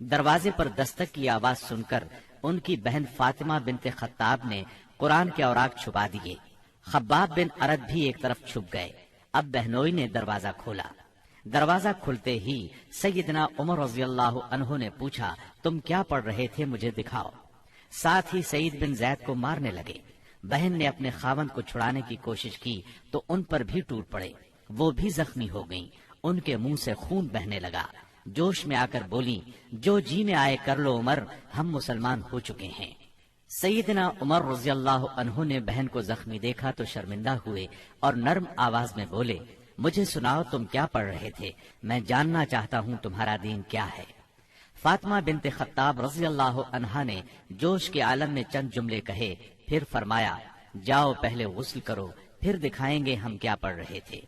دروازے پر دستک کی آواز سن کر ان کی بہن فاطمہ بنت خطاب نے قرآن کے اوراق چھپا دیے۔ خباب بن ارت بھی ایک طرف چھپ گئے۔ اب بہنوئی نے دروازہ کھولا۔ دروازہ کھلتے ہی سیدنا عمر رضی اللہ عنہ نے پوچھا، تم کیا پڑھ رہے تھے، مجھے دکھاؤ۔ ساتھ ہی سعید بن زید کو مارنے لگے۔ بہن نے اپنے خاوند کو چھڑانے کی کوشش کی تو ان پر بھی ٹوٹ پڑے، وہ بھی زخمی ہو گئیں، ان کے منہ سے خون بہنے لگا۔ جوش میں آ کر بولی، جو جی میں آئے کر لو عمر، ہم مسلمان ہو چکے ہیں۔ سیدنا عمر رضی اللہ عنہ نے بہن کو زخمی دیکھا تو شرمندہ ہوئے اور نرم آواز میں بولے، مجھے سناؤ تم کیا پڑھ رہے تھے، میں جاننا چاہتا ہوں تمہارا دین کیا ہے۔ فاطمہ بنت خطاب رضی اللہ عنہا نے جوش کے عالم میں چند جملے کہے، پھر فرمایا، جاؤ پہلے غسل کرو، پھر دکھائیں گے ہم کیا پڑھ رہے تھے۔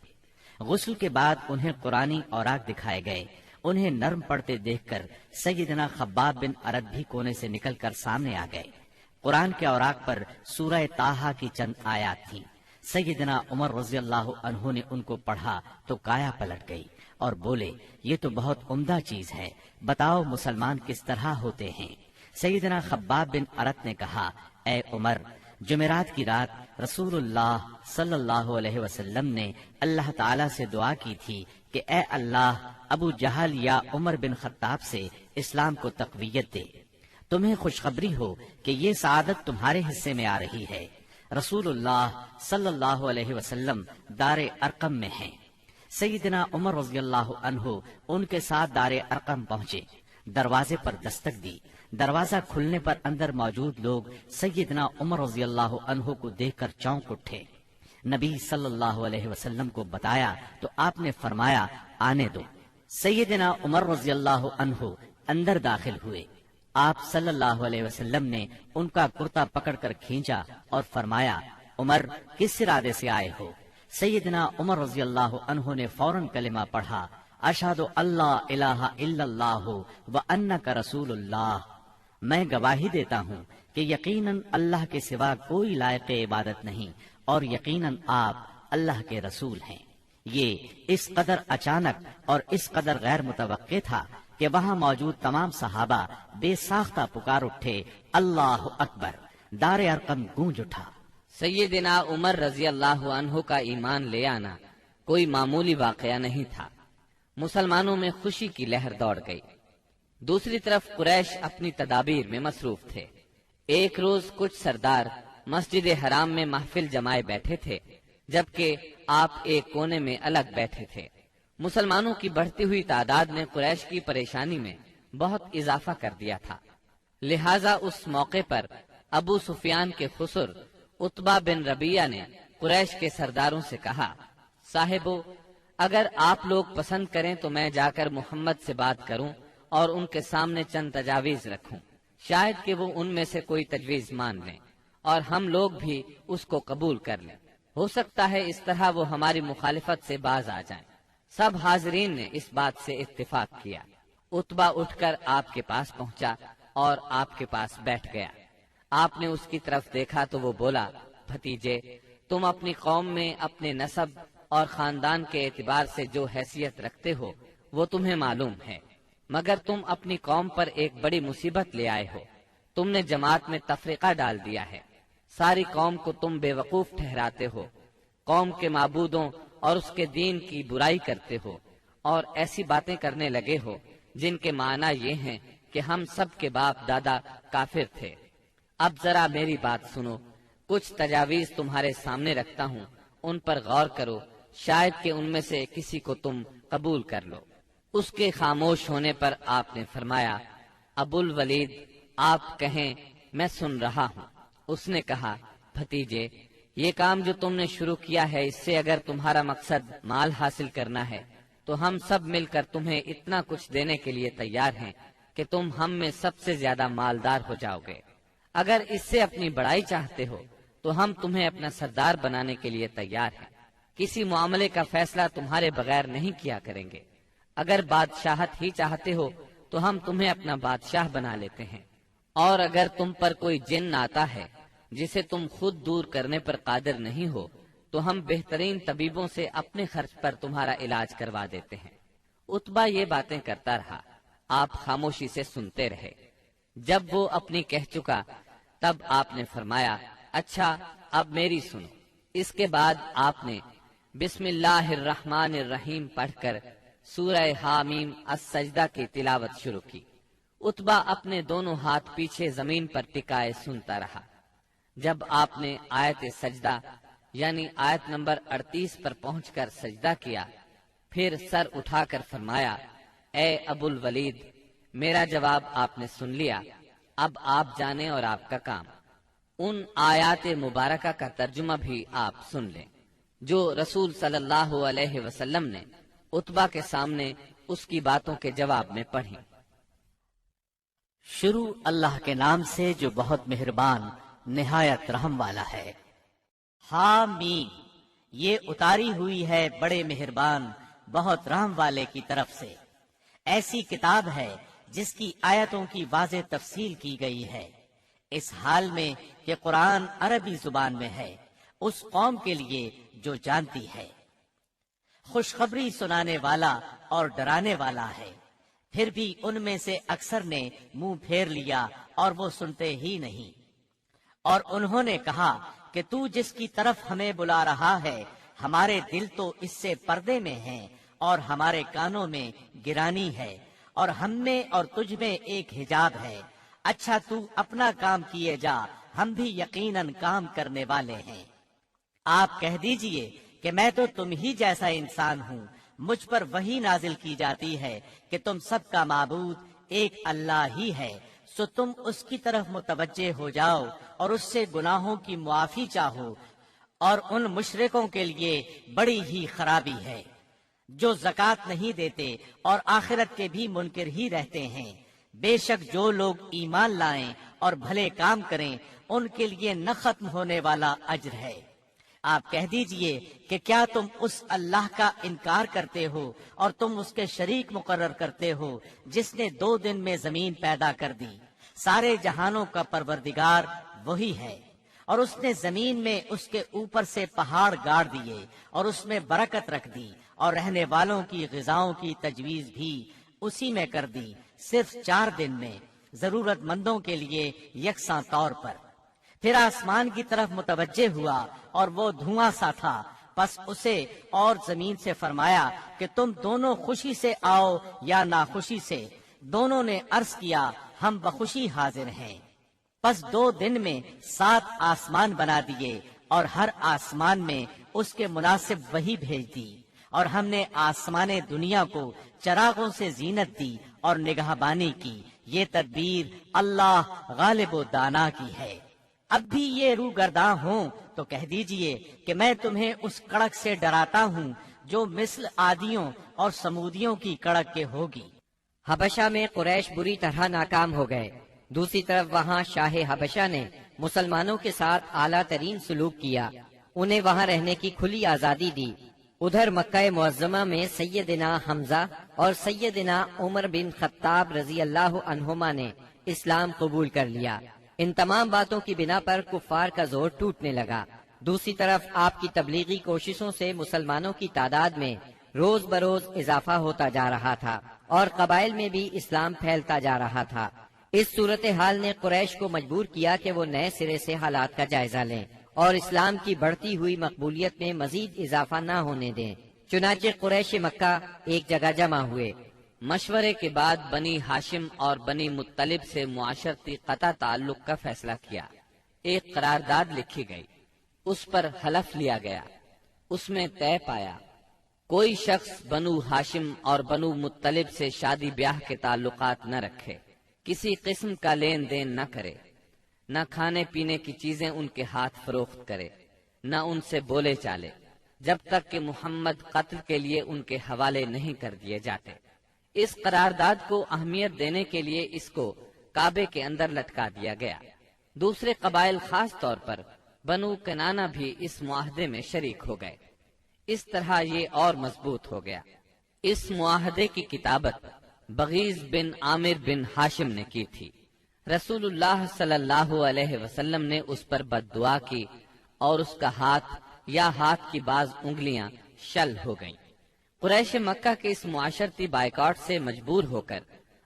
غسل کے بعد انہیں قرآنی اوراق دکھائے گئے۔ انہیں نرم پڑھتے دیکھ کر سیدنا خباب بن ارت بھی کونے سے نکل کر سامنے آ گئے۔ قرآن کے اوراق پر سورہ طٰہٰ کی چند آیات تھیں۔ سیدنا عمر رضی اللہ عنہ نے ان کو پڑھا تو کایا پلٹ گئی اور بولے، یہ تو بہت عمدہ چیز ہے، بتاؤ مسلمان کس طرح ہوتے ہیں۔ سیدنا خباب بن ارت نے کہا، اے عمر، جمعرات کی رات رسول اللہ صلی اللہ علیہ وسلم نے اللہ تعالیٰ سے دعا کی تھی کہ اے اللہ، ابو جہل یا عمر بن خطاب سے اسلام کو تقویت دے۔ تمہیں خوشخبری ہو کہ یہ سعادت تمہارے حصے میں آ رہی ہے۔ رسول اللہ صلی اللہ علیہ وسلم دار ارقم میں ہیں۔ سیدنا عمر رضی اللہ عنہ ان کے ساتھ دار ارقم پہنچے، دروازے پر دستک دی۔ دروازہ کھلنے پر اندر موجود لوگ سیدنا عمر رضی اللہ عنہ کو دیکھ کر چونک اٹھے۔ نبی صلی اللہ علیہ وسلم کو بتایا تو آپ نے فرمایا، آنے دو۔ سیدنا عمر رضی اللہ عنہ اندر داخل ہوئے۔ آپ صلی اللہ علیہ وسلم نے ان کا کرتا پکڑ کر کھینچا اور فرمایا، عمر، کس ارادے سے آئے ہو؟ سیدنا عمر رضی اللہ عنہ نے فوراً کلمہ پڑھا، اشہد اللہ الہ الا اللہ وانک رسول اللہ، میں گواہی دیتا ہوں کہ یقیناً اللہ کے سوا کوئی لائق عبادت نہیں اور یقیناً آپ اللہ کے رسول ہیں۔ یہ اس قدر اچانک اور اس قدر غیر متوقع تھا کہ وہاں موجود تمام صحابہ بے ساختہ پکار اٹھے، اللہ اکبر۔ دار ارقم گونج اٹھا۔ سیدنا عمر رضی اللہ عنہ کا ایمان لے آنا کوئی معمولی واقعہ نہیں تھا۔ مسلمانوں میں خوشی کی لہر دوڑ گئی۔ دوسری طرف قریش اپنی تدابیر میں مصروف تھے۔ ایک روز کچھ سردار مسجد حرام میں محفل جمائے بیٹھے تھے، جبکہ آپ ایک کونے میں الگ بیٹھے تھے۔ مسلمانوں کی بڑھتی ہوئی تعداد نے قریش کی پریشانی میں بہت اضافہ کر دیا تھا، لہذا اس موقع پر ابو سفیان کے خسر عتبہ بن ربیعہ نے قریش کے سرداروں سے کہا، صاحبو، اگر آپ لوگ پسند کریں تو میں جا کر محمد سے بات کروں اور ان کے سامنے چند تجاویز رکھوں، شاید کہ وہ ان میں سے کوئی تجویز مان لیں اور ہم لوگ بھی اس کو قبول کر لیں۔ ہو سکتا ہے اس طرح وہ ہماری مخالفت سے باز آ جائیں۔ سب حاضرین نے اس بات سے اتفاق کیا۔ عتبہ اٹھ کر آپ کے پاس پہنچا اور آپ کے پاس بیٹھ گیا۔ آپ نے اس کی طرف دیکھا تو وہ بولا، بھتیجے، تم اپنی قوم میں اپنے نسب اور خاندان کے اعتبار سے جو حیثیت رکھتے ہو وہ تمہیں معلوم ہے، مگر تم اپنی قوم پر ایک بڑی مصیبت لے آئے ہو۔ تم نے جماعت میں تفرقہ ڈال دیا ہے، ساری قوم کو تم بے وقوف ٹھہراتے ہو، قوم کے معبودوں اور اس کے دین کی برائی کرتے ہو اور ایسی باتیں کرنے لگے ہو جن کے معنی یہ ہیں کہ ہم سب کے باپ دادا کافر تھے۔ اب ذرا میری بات سنو، کچھ تجاویز تمہارے سامنے رکھتا ہوں، ان پر غور کرو، شاید کہ ان میں سے کسی کو تم قبول کر لو۔ اس کے خاموش ہونے پر آپ نے فرمایا، ابو الولید آپ کہیں، میں سن رہا ہوں۔ اس نے کہا، بھتیجے، یہ کام جو تم نے شروع کیا ہے، اس سے اگر تمہارا مقصد مال حاصل کرنا ہے تو ہم سب مل کر تمہیں اتنا کچھ دینے کے لیے تیار ہیں کہ تم ہم میں سب سے زیادہ مالدار ہو جاؤ گے۔ اگر اس سے اپنی بڑائی چاہتے ہو تو ہم تمہیں اپنا سردار بنانے کے لیے تیار ہیں۔ کسی معاملے کا فیصلہ تمہارے بغیر نہیں کیا کریں گے۔ اگر بادشاہت ہی چاہتے ہو تو ہم تمہیں اپنا بادشاہ بنا لیتے ہیں، اور اگر تم پر کوئی جن آتا ہے جسے تم خود دور کرنے پر قادر نہیں ہو تو ہم بہترین طبیبوں سے اپنے خرچ پر تمہارا علاج کروا دیتے ہیں۔ عتبہ یہ باتیں کرتا رہا، آپ خاموشی سے سنتے رہے۔ جب وہ اپنی کہہ چکا تب آپ نے فرمایا، اچھا اب میری سنو۔ اس کے بعد آپ نے بسم اللہ الرحمن الرحیم پڑھ کر سورہ حامیم السجدہ کی تلاوت شروع کی۔ عتبہ اپنے دونوں ہاتھ پیچھے زمین پر ٹکائے سنتا رہا۔ جب آپ نے آیت سجدہ یعنی آیت نمبر 38 پر پہنچ کر سجدہ کیا، پھر سر اٹھا کر فرمایا، اے ابو الولید، میرا جواب آپ نے سن لیا، اب آپ جانیں اور آپ کا کام۔ ان آیات مبارکہ کا ترجمہ بھی آپ سن لیں جو رسول صلی اللہ علیہ وسلم نے عتبہ کے سامنے اس کی باتوں کے جواب میں پڑھی۔ شروع اللہ کے نام سے جو بہت مہربان نہایت رحم والا ہے۔ حامیم، یہ اتاری ہوئی ہے بڑے مہربان بہت رحم والے کی طرف سے۔ ایسی کتاب ہے جس کی آیتوں کی واضح تفصیل کی گئی ہے، اس حال میں کہ قرآن عربی زبان میں ہے، اس قوم کے لیے جو جانتی ہے۔ خوشخبری سنانے والا اور ڈرانے والا ہے، پھر بھی ان میں سے اکثر نے منہ پھیر لیا اور وہ سنتے ہی نہیں۔ اور انہوں نے کہا کہ تو جس کی طرف ہمیں بلا رہا ہے، ہمارے دل تو اس سے پردے میں ہیں اور ہمارے کانوں میں گرانی ہے، اور ہم میں اور تجھ میں ایک حجاب ہے۔ اچھا تو اپنا کام کیے جا، ہم بھی یقیناً کام کرنے والے ہیں۔ آپ کہہ دیجئے کہ میں تو تم ہی جیسا انسان ہوں، مجھ پر وحی نازل کی جاتی ہے کہ تم سب کا معبود ایک اللہ ہی ہے، سو تم اس کی طرف متوجہ ہو جاؤ اور اس سے گناہوں کی معافی چاہو، اور ان مشرکوں کے لیے بڑی ہی خرابی ہے جو زکوٰۃ نہیں دیتے اور آخرت کے بھی منکر ہی رہتے ہیں۔ بے شک جو لوگ ایمان لائیں اور بھلے کام کریں ان کے لیے نہ ختم ہونے والا اجر ہے۔ آپ کہہ دیجئے کہ کیا تم اس اللہ کا انکار کرتے ہو اور تم اس کے شریک مقرر کرتے ہو جس نے 2 دن میں زمین پیدا کر دی۔ سارے جہانوں کا پروردگار وہی ہے، اور اس نے زمین میں اس کے اوپر سے پہاڑ گاڑ دیے اور اس میں برکت رکھ دی، اور رہنے والوں کی غذاؤں کی تجویز بھی اسی میں کر دی، صرف 4 دن میں ضرورت مندوں کے لیے یکساں طور پر۔ پھر آسمان کی طرف متوجہ ہوا اور وہ دھواں سا تھا، پس اسے اور زمین سے فرمایا کہ تم دونوں خوشی سے آؤ یا ناخوشی سے۔ دونوں نے عرض کیا ہم بخوشی حاضر ہیں۔ پس 2 دن میں 7 آسمان بنا دیے اور ہر آسمان میں اس کے مناسب وحی بھیج دی، اور ہم نے آسمان دنیا کو چراغوں سے زینت دی اور نگہبانی کی۔ یہ تدبیر اللہ غالب و دانا کی ہے۔ اب بھی یہ روگرداں ہوں تو کہہ دیجئے کہ میں تمہیں اس کڑک سے ڈراتا ہوں جو مثل عادیوں اور سمودیوں کی کڑک کے ہوگی۔ حبشہ میں قریش بری طرح ناکام ہو گئے۔ دوسری طرف وہاں شاہ حبشہ نے مسلمانوں کے ساتھ اعلیٰ ترین سلوک کیا، انہیں وہاں رہنے کی کھلی آزادی دی۔ ادھر مکہ معظمہ میں سیدنا حمزہ اور سیدنا عمر بن خطاب رضی اللہ عنہما نے اسلام قبول کر لیا۔ ان تمام باتوں کی بنا پر کفار کا زور ٹوٹنے لگا۔ دوسری طرف آپ کی تبلیغی کوششوں سے مسلمانوں کی تعداد میں روز بروز اضافہ ہوتا جا رہا تھا اور قبائل میں بھی اسلام پھیلتا جا رہا تھا۔ اس صورتحال نے قریش کو مجبور کیا کہ وہ نئے سرے سے حالات کا جائزہ لیں اور اسلام کی بڑھتی ہوئی مقبولیت میں مزید اضافہ نہ ہونے دیں۔ چنانچہ قریش مکہ ایک جگہ جمع ہوئے۔ مشورے کے بعد بنی ہاشم اور بنی مطلب سے معاشرتی قطع تعلق کا فیصلہ کیا۔ ایک قرارداد لکھی گئی، اس پر حلف لیا گیا، اس میں طے پایا کوئی شخص بنو ہاشم اور بنو مطلب سے شادی بیاہ کے تعلقات نہ رکھے، کسی قسم کا لین دین نہ کرے، نہ کھانے پینے کی چیزیں ان کے ہاتھ فروخت کرے، نہ ان سے بولے چالے، جب تک کہ محمد قتل کے لیے ان کے حوالے نہیں کر دیے جاتے۔ اس قرارداد کو اہمیت دینے کے لیے اس کو کعبے کے اندر لٹکا دیا گیا۔ دوسرے قبائل خاص طور پر بنو کنانہ بھی اس معاہدے میں شریک ہو گئے۔ اس طرح یہ اور مضبوط ہو گیا۔ اس معاہدے کی کتابت بغیض بن عامر بن ہاشم نے کی تھی۔ رسول اللہ صلی اللہ علیہ وسلم نے اس پر بد دعا کی اور اس کا ہاتھ یا ہاتھ کی بعض انگلیاں شل ہو گئیں۔ قریش مکہ کے اس معاشرتی بائیکاٹ سے مجبور ہو کر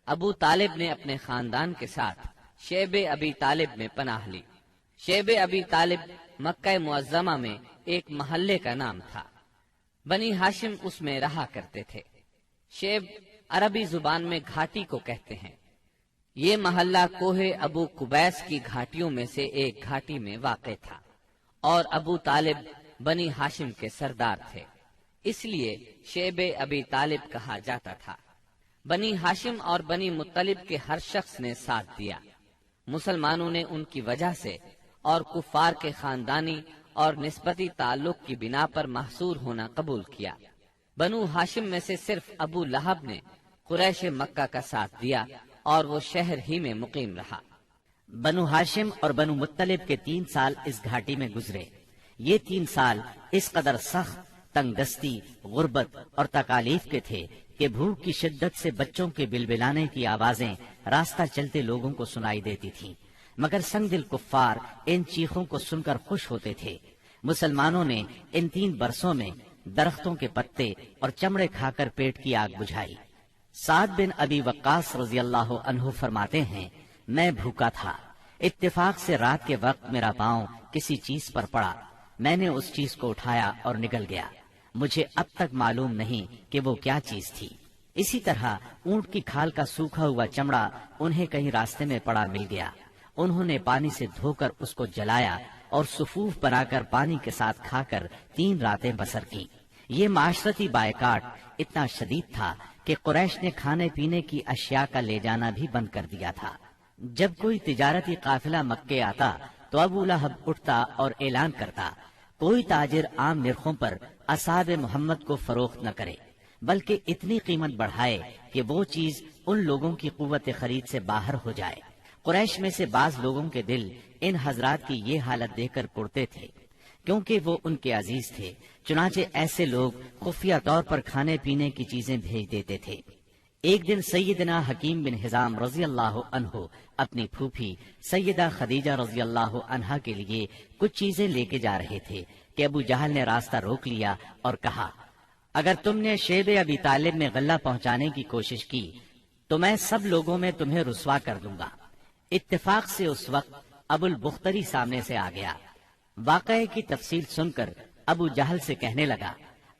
ابو طالب نے اپنے خاندان کے ساتھ شیب ابی طالب میں پناہ لی۔ شیب ابی طالب مکہ معظمہ میں ایک محلے کا نام تھا۔ بنی ہاشم اس میں رہا کرتے تھے۔ شیب عربی زبان میں گھاٹی کو کہتے ہیں۔ یہ محلہ کوہ ابو قبیس کی گھاٹیوں میں سے ایک گھاٹی میں واقع تھا اور ابو طالب بنی ہاشم کے سردار تھے، اس لیے شیب ابی طالب کہا جاتا تھا۔ بنی ہاشم اور بنی مطلب کے ہر شخص نے ساتھ دیا۔ مسلمانوں نے ان کی وجہ سے اور کفار کے خاندانی اور نسبتی تعلق کی بنا پر محصور ہونا قبول کیا۔ بنو ہاشم میں سے صرف ابو لہب نے قریش مکہ کا ساتھ دیا اور وہ شہر ہی میں مقیم رہا۔ بنو ہاشم اور بنو مطلب کے 3 سال اس گھاٹی میں گزرے۔ یہ 3 سال اس قدر سخت، تنگ دستی، غربت اور تکالیف کے تھے کہ بھوک کی شدت سے بچوں کے بلبلانے کی آوازیں راستہ چلتے لوگوں کو سنائی دیتی تھیں، مگر سنگ دل کفار ان چیخوں کو سن کر خوش ہوتے تھے۔ مسلمانوں نے ان 3 برسوں میں درختوں کے پتے اور چمڑے کھا کر پیٹ کی آگ بجھائی۔ سعد بن ابی وقاص رضی اللہ عنہ فرماتے ہیں، میں بھوکا تھا، اتفاق سے رات کے وقت میرا پاؤں کسی چیز پر پڑا، میں نے اس چیز کو اٹھایا اور نگل گیا، مجھے اب تک معلوم نہیں کہ وہ کیا چیز تھی۔ اسی طرح اونٹ کی کھال کا سوکھا ہوا چمڑا انہیں کہیں راستے میں پڑا مل گیا، انہوں نے پانی سے دھو کر اس کو جلایا اور صفوف بنا کر پانی کے ساتھ کھا کر 3 راتیں بسر کی۔ یہ معاشرتی بائیکاٹ اتنا شدید تھا کہ قریش نے کھانے پینے کی اشیاء کا لے جانا بھی بند کر دیا تھا۔ جب کوئی تجارتی قافلہ مکے آتا تو ابو لہب اٹھتا اور اعلان کرتا، کوئی تاجر عام نرخوں پر اصحاب محمد کو فروخت نہ کرے، بلکہ اتنی قیمت بڑھائے کہ وہ چیز ان لوگوں کی قوت خرید سے باہر ہو جائے۔ قریش میں سے بعض لوگوں کے دل ان حضرات کی یہ حالت دیکھ کر کڑتے تھے، کیونکہ وہ ان کے عزیز تھے، چنانچہ ایسے لوگ خفیہ طور پر کھانے پینے کی چیزیں بھیج دیتے تھے۔ ایک دن سیدنا حکیم بن حزام رضی اللہ عنہ اپنی پھوپھی سیدہ خدیجہ رضی اللہ عنہا کے لیے کچھ چیزیں لے کے جا رہے تھے کہ ابو جہل نے راستہ روک لیا اور کہا، اگر تم نے شیب ابی طالب میں غلہ پہنچانے کی کوشش کی تو میں سب لوگوں میں تمہیں رسوا کر دوں گا۔ اتفاق سے اس وقت ابو البختری سامنے سے آ گیا۔ واقعے کی تفصیل سن کر ابو جہل سے کہنے لگا،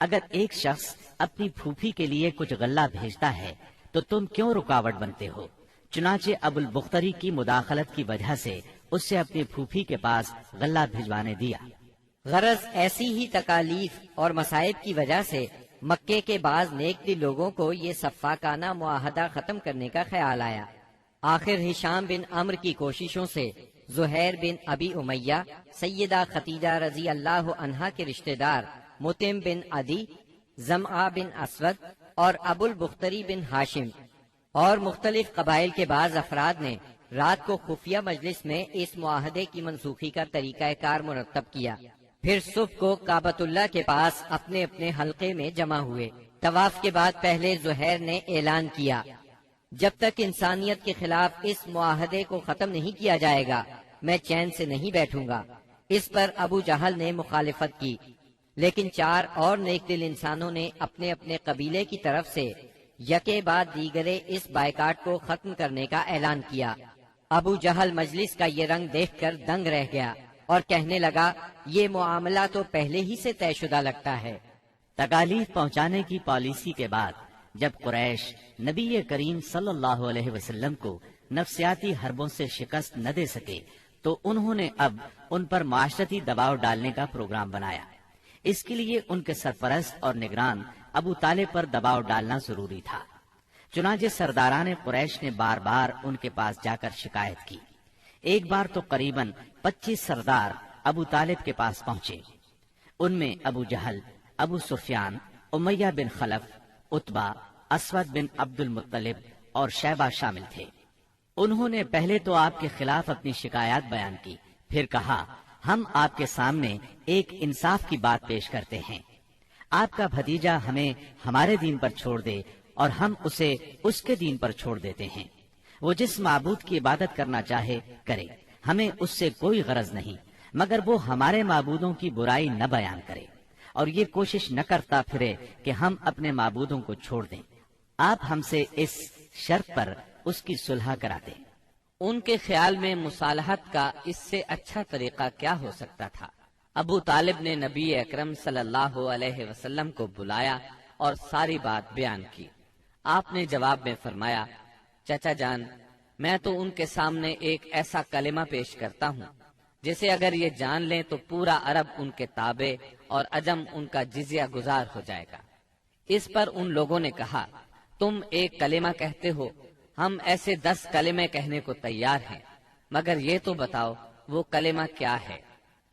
اگر ایک شخص اپنی پھوپھی کے لیے کچھ غلہ بھیجتا ہے تو تم کیوں رکاوٹ بنتے ہو؟ چنانچہ ابو البختری کی مداخلت کی وجہ سے اس سے اپنی پھوپھی کے پاس غلہ بھجوانے دیا۔ غرض ایسی ہی تکالیف اور مصائب کی وجہ سے مکے کے بعض نیک دل لوگوں کو یہ سفاکانہ معاہدہ ختم کرنے کا خیال آیا۔ آخر ہشام بن عمرو کی کوششوں سے زہیر بن ابی امیہ، سیدہ خدیجہ رضی اللہ عنہا کے رشتہ دار متم بن عدی، زمعہ بن اسود اور ابو البختری بن ہاشم اور مختلف قبائل کے بعض افراد نے رات کو خفیہ مجلس میں اس معاہدے کی منسوخی کا طریقہ کار مرتب کیا۔ پھر صبح کو کعبۃ اللہ کے پاس اپنے اپنے حلقے میں جمع ہوئے۔ طواف کے بعد پہلے زہیر نے اعلان کیا، جب تک انسانیت کے خلاف اس معاہدے کو ختم نہیں کیا جائے گا میں چین سے نہیں بیٹھوں گا۔ اس پر ابو جہل نے مخالفت کی، لیکن 4 اور نیک دل انسانوں نے اپنے اپنے قبیلے کی طرف سے یکے بعد دیگرے اس بائیکاٹ کو ختم کرنے کا اعلان کیا۔ ابو جہل مجلس کا یہ رنگ دیکھ کر دنگ رہ گیا اور کہنے لگا، یہ معاملہ تو پہلے ہی سے طے شدہ لگتا ہے۔ تکالیف پہنچانے کی پالیسی کے بعد جب قریش نبی کریم صلی اللہ علیہ وسلم کو نفسیاتی حربوں سے شکست نہ دے سکے تو انہوں نے اب ان پر معاشرتی دباؤ ڈالنے کا پروگرام بنایا۔ اس کے لیے ان کے سرپرست اور نگران ابو طالب پر دباؤ ڈالنا ضروری تھا۔ چنانچہ سرداران قریش نے بار بار ان کے پاس جا کر شکایت کی۔ ایک بار تو قریباً 25 سردار ابو طالب کے پاس پہنچے۔ ان میں ابو جہل، ابو سفیان، امیہ بن خلف، عتبہ، اسود بن عبد المطلب اور شیبہ شامل تھے۔ انہوں نے پہلے تو آپ کے خلاف اپنی شکایات بیان کی، پھر کہا ہم آپ کے سامنے ایک انصاف کی بات پیش کرتے ہیں۔ آپ کا بھتیجا ہمیں ہمارے دین پر چھوڑ دے اور ہم اسے اس کے دین پر چھوڑ دیتے ہیں۔ وہ جس معبود کی عبادت کرنا چاہے کرے، ہمیں اس سے کوئی غرض نہیں، مگر وہ ہمارے معبودوں کی برائی نہ بیان کرے اور یہ کوشش نہ کرتا پھرے کہ ہم اپنے معبودوں کو چھوڑ دیں۔ آپ ہم سے اس شرط پر اس کی صلح کرا دیں۔ ان کے خیال میں مصالحت کا اس سے اچھا طریقہ کیا ہو سکتا تھا؟ ابو طالب نے نبی اکرم صلی اللہ علیہ وسلم کو بلایا اور ساری بات بیان کی۔ آپ نے جواب میں فرمایا، چچا جان، میں تو ان کے سامنے ایک ایسا کلمہ پیش کرتا ہوں جسے اگر یہ جان لیں تو پورا عرب ان کے تابع اور عجم ان کا جزیہ گزار ہو جائے گا۔ اس پر ان لوگوں نے کہا، تم ایک کلمہ کہتے ہو، ہم ایسے 10 کلمے کہنے کو تیار ہیں، مگر یہ تو بتاؤ وہ کلمہ کیا ہے؟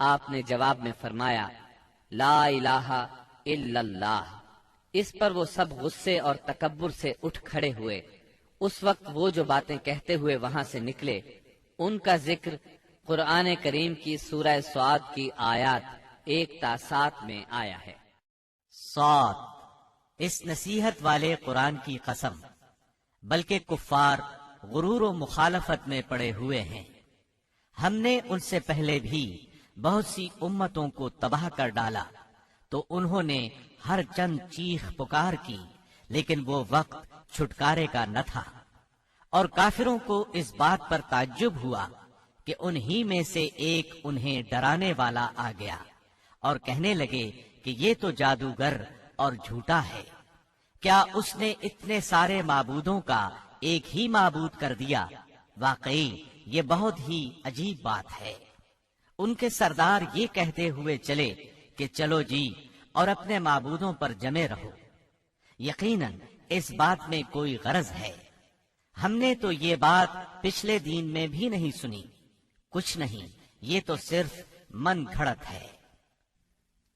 آپ نے جواب میں فرمایا، لا الہ الا اللہ۔ اس پر وہ سب غصے اور تکبر سے اٹھ کھڑے ہوئے۔ اس وقت وہ جو باتیں کہتے ہوئے وہاں سے نکلے ان کا ذکر قرآن کریم کی سورہ سعد کی آیات 1 تا 7 میں آیا ہے۔ صاد، اس نصیحت والے قرآن کی قسم، بلکہ کفار غرور و مخالفت میں پڑے ہوئے ہیں۔ ہم نے ان سے پہلے بھی بہت سی امتوں کو تباہ کر ڈالا تو انہوں نے ہر چند چیخ پکار کی، لیکن وہ وقت چھٹکارے کا نہ تھا۔ اور کافروں کو اس بات پر تعجب ہوا کہ انہی میں سے ایک انہیں ڈرانے والا آ گیا اور کہنے لگے کہ یہ تو جادوگر اور جھوٹا ہے۔ کیا اس نے اتنے سارے معبودوں کا ایک ہی معبود کر دیا؟ واقعی یہ بہت ہی عجیب بات ہے۔ ان کے سردار یہ کہتے ہوئے چلے کہ چلو جی اور اپنے معبودوں پر جمے رہو، یقیناً اس بات میں کوئی غرض ہے۔ ہم نے تو یہ بات پچھلے دین میں بھی نہیں سنی، کچھ نہیں، یہ تو صرف من گھڑت ہے۔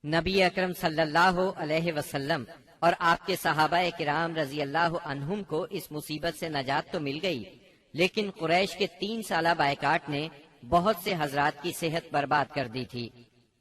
نبی اکرم صلی اللہ علیہ وسلم اور آپ کے صحابہ کرام رضی اللہ عنہم کو اس مصیبت سے نجات تو مل گئی، لیکن قریش کے 3 سالہ بائیکاٹ نے بہت سے حضرات کی صحت برباد کر دی تھی۔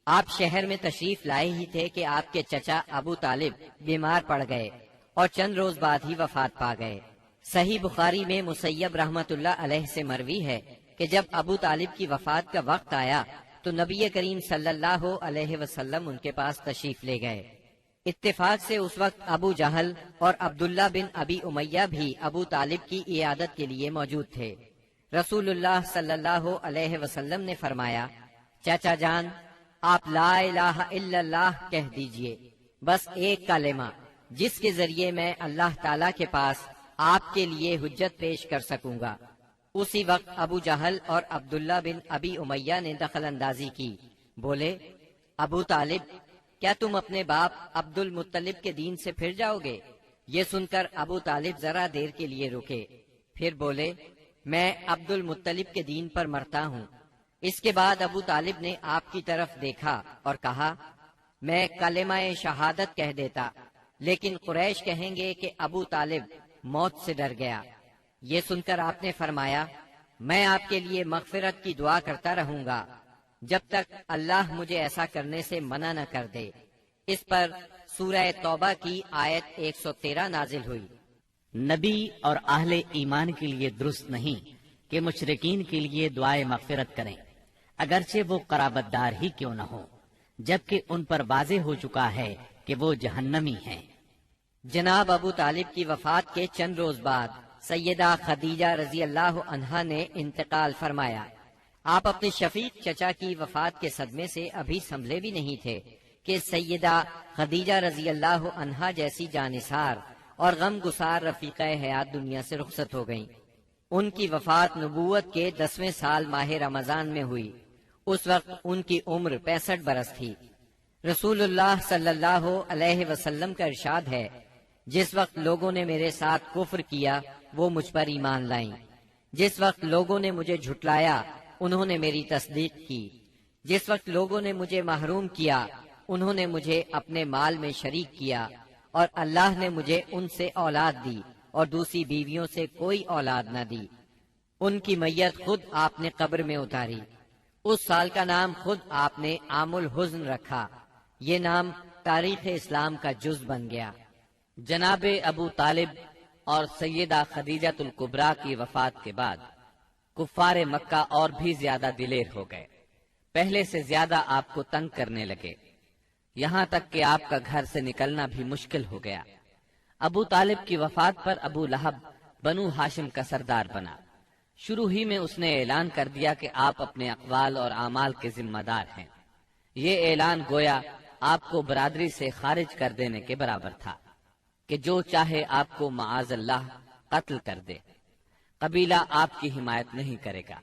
آپ شہر میں تشریف لائے ہی تھے کہ آپ کے چچا ابو طالب بیمار پڑ گئے اور چند روز بعد ہی وفات پا گئے۔ صحیح بخاری میں مسیب رحمت اللہ علیہ سے مروی ہے کہ جب ابو طالب کی وفات کا وقت آیا تو نبی کریم صلی اللہ علیہ وسلم ان کے پاس تشریف لے گئے۔ اتفاق سے اس وقت ابو جہل اور عبداللہ بن ابی امیہ بھی ابو طالب کی عیادت کے لیے موجود تھے۔ رسول اللہ صلی اللہ علیہ وسلم نے فرمایا، چاچا جان، آپ لا الہ الا اللہ کہہ دیجئے، بس ایک کلمہ جس کے ذریعے میں اللہ تعالیٰ کے پاس آپ کے لیے حجت پیش کر سکوں گا۔ اسی وقت ابو جہل اور عبداللہ بن ابی امیہ نے دخل اندازی کی، بولے، ابو طالب، کیا تم اپنے باپ عبد المطلب کے دین سے پھر جاؤ گے؟ یہ سن کر ابو طالب ذرا دیر کے لیے رکے، پھر بولے، میں عبد المطلب کے دین پر مرتا ہوں۔ اس کے بعد ابو طالب نے آپ کی طرف دیکھا اور کہا، میں کلمہ شہادت کہہ دیتا، لیکن قریش کہیں گے کہ ابو طالب موت سے ڈر گیا۔ یہ سن کر آپ نے فرمایا، میں آپ کے لیے مغفرت کی دعا کرتا رہوں گا جب تک اللہ مجھے ایسا کرنے سے منع نہ کر دے۔ اس پر سورہ توبہ کی آیت 113 نازل ہوئی۔ نبی اور اہل ایمان کے لیے درست نہیں کہ مشرکین کے لیے دعائے مغفرت کریں، اگرچہ وہ قرابت دار ہی کیوں نہ ہو، جبکہ ان پر واضح ہو چکا ہے کہ وہ جہنمی ہیں۔ جناب ابو طالب کی وفات کے چند روز بعد سیدہ خدیجہ رضی اللہ عنہا نے انتقال فرمایا۔ آپ اپنے شفیق چچا کی وفات کے صدمے سے ابھی سنبھلے بھی نہیں تھے کہ سیدہ خدیجہ رضی اللہ عنہا جیسی جانثار اور غم گسار رفیقہ حیات دنیا سے رخصت ہو گئیں۔ ان کی وفات نبوت کے 10ویں سال ماہ رمضان میں ہوئی۔ اس وقت ان کی عمر 65 برس تھی۔ رسول اللہ صلی اللہ علیہ وسلم کا ارشاد ہے، جس وقت لوگوں نے میرے ساتھ کفر کیا وہ مجھ پر ایمان لائیں، جس وقت لوگوں نے مجھے جھٹلایا انہوں نے میری تصدیق کی، جس وقت لوگوں نے مجھے محروم کیا انہوں نے مجھے اپنے مال میں شریک کیا، اور اللہ نے مجھے ان سے اولاد دی اور دوسری بیویوں سے کوئی اولاد نہ دی۔ ان کی میت خود آپ نے قبر میں اتاری۔ اس سال کا نام خود آپ نے عام الحزن رکھا۔ یہ نام تاریخ اسلام کا جز بن گیا۔ جناب ابو طالب اور سیدہ خدیجہ الکبریٰ کی وفات کے بعد کفار مکہ اور بھی زیادہ دلیر ہو گئے، پہلے سے زیادہ آپ کو تنگ کرنے لگے، یہاں تک کہ آپ کا گھر سے نکلنا بھی مشکل ہو گیا۔ ابو طالب کی وفات پر ابو لہب بنو ہاشم کا سردار بنا۔ شروع ہی میں اس نے اعلان کر دیا کہ آپ اپنے اقوال اور اعمال کے ذمہ دار ہیں۔ یہ اعلان گویا آپ کو برادری سے خارج کر دینے کے برابر تھا کہ جو چاہے آپ کو معاذ اللہ قتل کر دے، قبیلہ آپ کی حمایت نہیں کرے گا۔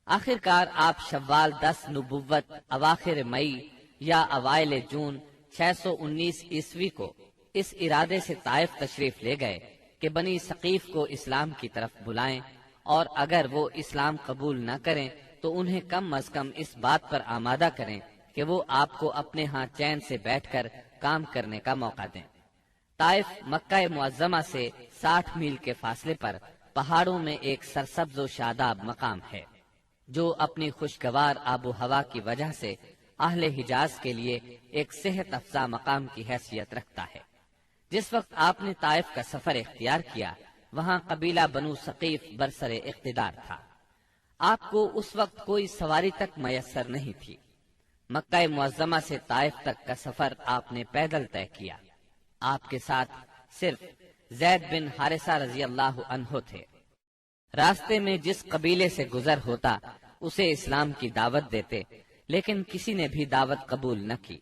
آخر کار آپ شوال 10 نبوت اواخر مئی یا اوائل جون 619 عیسوی کو اس ارادے سے طائف تشریف لے گئے کہ بنی ثقیف کو اسلام کی طرف بلائیں، اور اگر وہ اسلام قبول نہ کریں تو انہیں کم از کم اس بات پر آمادہ کریں کہ وہ آپ کو اپنے ہاں چین سے بیٹھ کر کام کرنے کا موقع دیں۔ طائف مکہ معظمہ سے 60 میل کے فاصلے پر پہاڑوں میں ایک سرسبز و شاداب مقام ہے، جو اپنی خوشگوار آب و ہوا کی وجہ سے اہل حجاز کے لیے ایک صحت افزا مقام کی حیثیت رکھتا ہے۔ جس وقت آپ نے طائف کا سفر اختیار کیا، وہاں قبیلہ بنو ثقیف برسر اقتدار تھا۔ آپ کو اس وقت کوئی سواری تک میسر نہیں تھی۔ مکہ معظمہ سے طائف تک کا سفر آپ نے پیدل طے کیا۔ آپ کے ساتھ صرف زید بن حارثہ رضی اللہ عنہ تھے۔ راستے میں جس قبیلے سے گزر ہوتا اسے اسلام کی دعوت دیتے، لیکن کسی نے بھی دعوت قبول نہ کی۔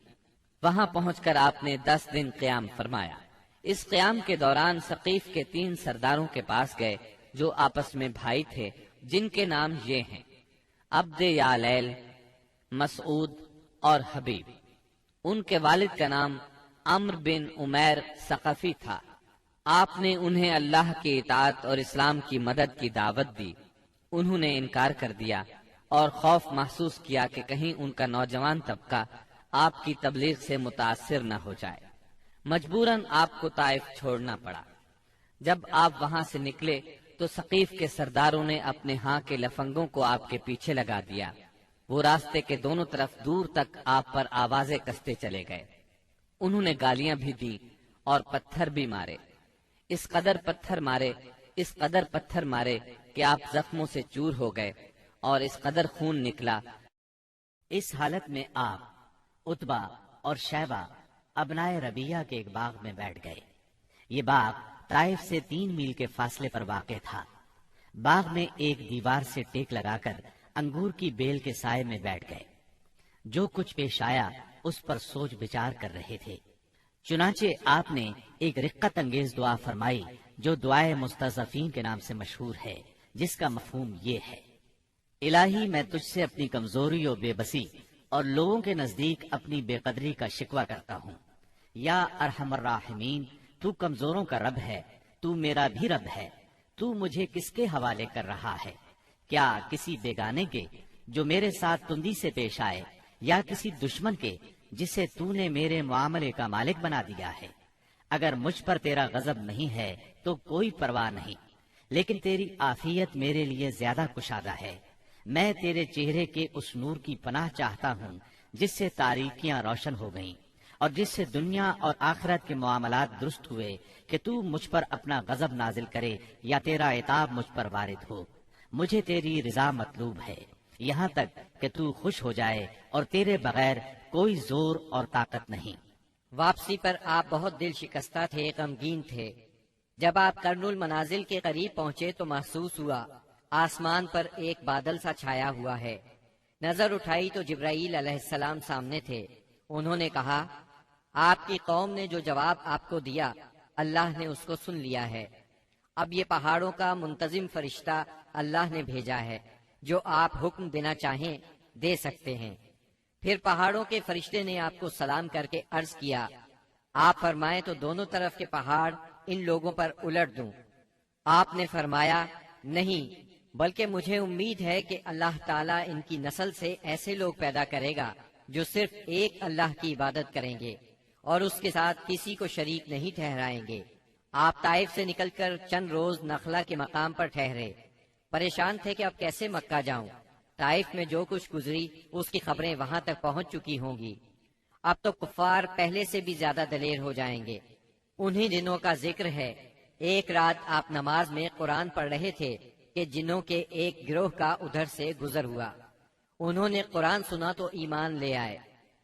وہاں پہنچ کر آپ نے 10 دن قیام فرمایا۔ اس قیام کے دوران ثقیف کے 3 سرداروں کے پاس گئے جو آپس میں بھائی تھے، جن کے نام یہ ہیں: عبد یالیل، مسعود اور حبیب۔ ان کے والد کا نام عمرو بن عمیر ثقفی تھا۔ آپ نے انہیں اللہ کی اطاعت اور اسلام کی مدد کی دعوت دی۔ انہوں نے انکار کر دیا اور خوف محسوس کیا کہ کہیں ان کا نوجوان طبقہ آپ کی تبلیغ سے متاثر نہ ہو جائے۔ مجبوراً آپ کو طائف چھوڑنا پڑا۔ جب آپ وہاں سے نکلے تو ثقیف کے سرداروں نے اپنے ہاں کے لفنگوں کو آپ کے پیچھے لگا دیا۔ وہ راستے کے دونوں طرف دور تک آپ پر آوازیں کستے چلے گئے۔ انہوں نے گالیاں بھی دی اور پتھر بھی مارے۔ اس قدر پتھر مارے کہ آپ زخموں سے چور ہو گئے اور اس قدر خون نکلا۔ اس حالت میں آپ عتبہ اور شیبہ ابنائے ربیہ کے ایک باغ میں بیٹھ گئے۔ یہ باغ طائف سے 3 میل کے فاصلے پر واقع تھا۔ باغ میں ایک دیوار سے ٹیک لگا کر انگور کی بیل کے سائے میں بیٹھ گئے۔ جو کچھ پیش آیا اس پر سوچ بچار کر رہے تھے۔ چنانچہ آپ نے ایک رقت انگیز دعا فرمائی جو دعائے مستضعفین کے نام سے مشہور ہے، جس کا مفہوم یہ ہے: الہی، میں تجھ سے اپنی کمزوری و بے بسی اور لوگوں کے نزدیک اپنی بے قدری کا شکوہ کرتا ہوں۔ یا ارحم الراحمین، تو کمزوروں کا رب ہے، تو میرا بھی رب ہے۔ تو مجھے کس کے حوالے کر رہا ہے؟ کیا کسی بیگانے کے جو میرے ساتھ تندی سے پیش آئے، یا کسی دشمن کے جسے تو نے میرے معاملے کا مالک بنا دیا ہے؟ اگر مجھ پر تیرا غضب نہیں ہے تو کوئی پرواہ نہیں، لیکن تیری عافیت میرے لیے زیادہ کشادہ ہے۔ میں تیرے چہرے کے اس نور کی پناہ چاہتا ہوں جس سے تاریکیاں روشن ہو گئیں اور جس سے دنیا اور آخرت کے معاملات درست ہوئے، کہ تو مجھ پر اپنا غضب نازل کرے یا تیرا عتاب مجھ پر وارد ہو۔ مجھے تیری رضا مطلوب ہے، یہاں تک کہ تو خوش ہو جائے، اور تیرے بغیر کوئی زور اور طاقت نہیں۔ واپسی پر آپ بہت دل شکستہ تھے، غمگین تھے۔ جب آپ قرن المنازل کے قریب پہنچے تو محسوس ہوا آسمان پر ایک بادل سا چھایا ہوا ہے۔ نظر اٹھائی تو جبرائیل علیہ السلام سامنے تھے۔ انہوں نے کہا، آپ کی قوم نے جو جواب آپ کو دیا اللہ نے اس کو سن لیا ہے۔ اب یہ پہاڑوں کا منتظم فرشتہ اللہ نے بھیجا ہے، جو آپ حکم دینا چاہیں دے سکتے ہیں۔ پھر پہاڑوں کے فرشتے نے آپ کو سلام کر کے عرض کیا، آپ فرمائیں تو دونوں طرف کے پہاڑ ان لوگوں پر الٹ دوں۔ آپ نے فرمایا، نہیں، بلکہ مجھے امید ہے کہ اللہ تعالیٰ ان کی نسل سے ایسے لوگ پیدا کرے گا جو صرف ایک اللہ کی عبادت کریں گے اور اس کے ساتھ کسی کو شریک نہیں ٹھہرائیں گے۔ آپ طائف سے نکل کر چند روز نخلا کے مقام پر ٹھہرے، پریشان تھے کہ اب کیسے مکہ جاؤں۔ طائف میں جو کچھ گزری اس کی خبریں وہاں تک پہنچ چکی ہوں گی۔ اب تو کفار پہلے سے بھی زیادہ دلیر ہو جائیں گے۔ انہی دنوں کا ذکر ہے، ایک رات آپ نماز میں قرآن پڑھ رہے تھے کہ جنوں کے ایک گروہ کا ادھر سے گزر ہوا۔ انہوں نے قرآن سنا تو ایمان لے آئے،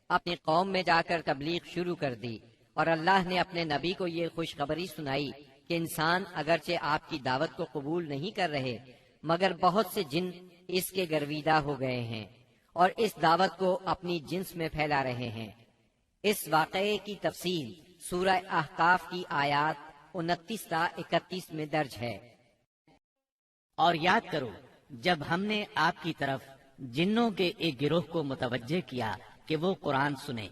اپنی قوم میں جا کر تبلیغ شروع کر دی، اور اللہ نے اپنے نبی کو یہ خوشخبری سنائی کہ انسان اگرچہ آپ کی دعوت کو قبول نہیں کر رہے، مگر بہت سے جن اس کے گرویدہ ہو گئے ہیں اور اس دعوت کو اپنی جنس میں پھیلا رہے ہیں۔ اس واقعے کی تفصیل سورہ احقاف کی آیات 29 تا 31 میں درج ہے۔ اور یاد کرو جب ہم نے آپ کی طرف جنوں کے ایک گروہ کو متوجہ کیا کہ وہ قرآن سنیں،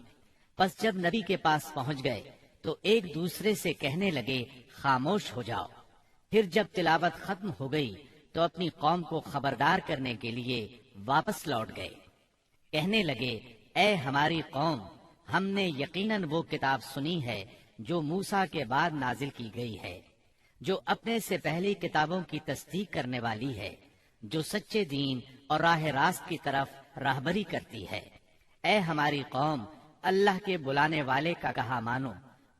پس جب نبی کے پاس پہنچ گئے تو ایک دوسرے سے کہنے لگے خاموش ہو جاؤ۔ پھر جب تلاوت ختم ہو گئی تو اپنی قوم کو خبردار کرنے کے لیے واپس لوٹ گئے، کہنے لگے اے ہماری قوم، ہم نے یقیناً وہ کتاب سنی ہے جو موسیٰ کے بعد نازل کی گئی ہے، جو اپنے سے پہلی کتابوں کی تصدیق کرنے والی ہے، جو سچے دین اور راہ راست کی طرف راہبری کرتی ہے۔ اے ہماری قوم، اللہ کے بلانے والے کا کہا مانو،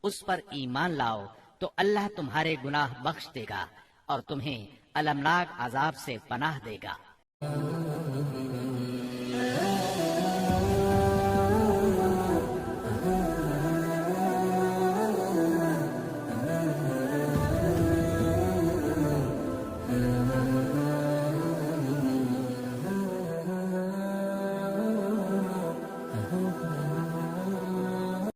اس پر ایمان لاؤ تو اللہ تمہارے گناہ بخش دے گا اور تمہیں المناک عذاب سے پناہ دے گا۔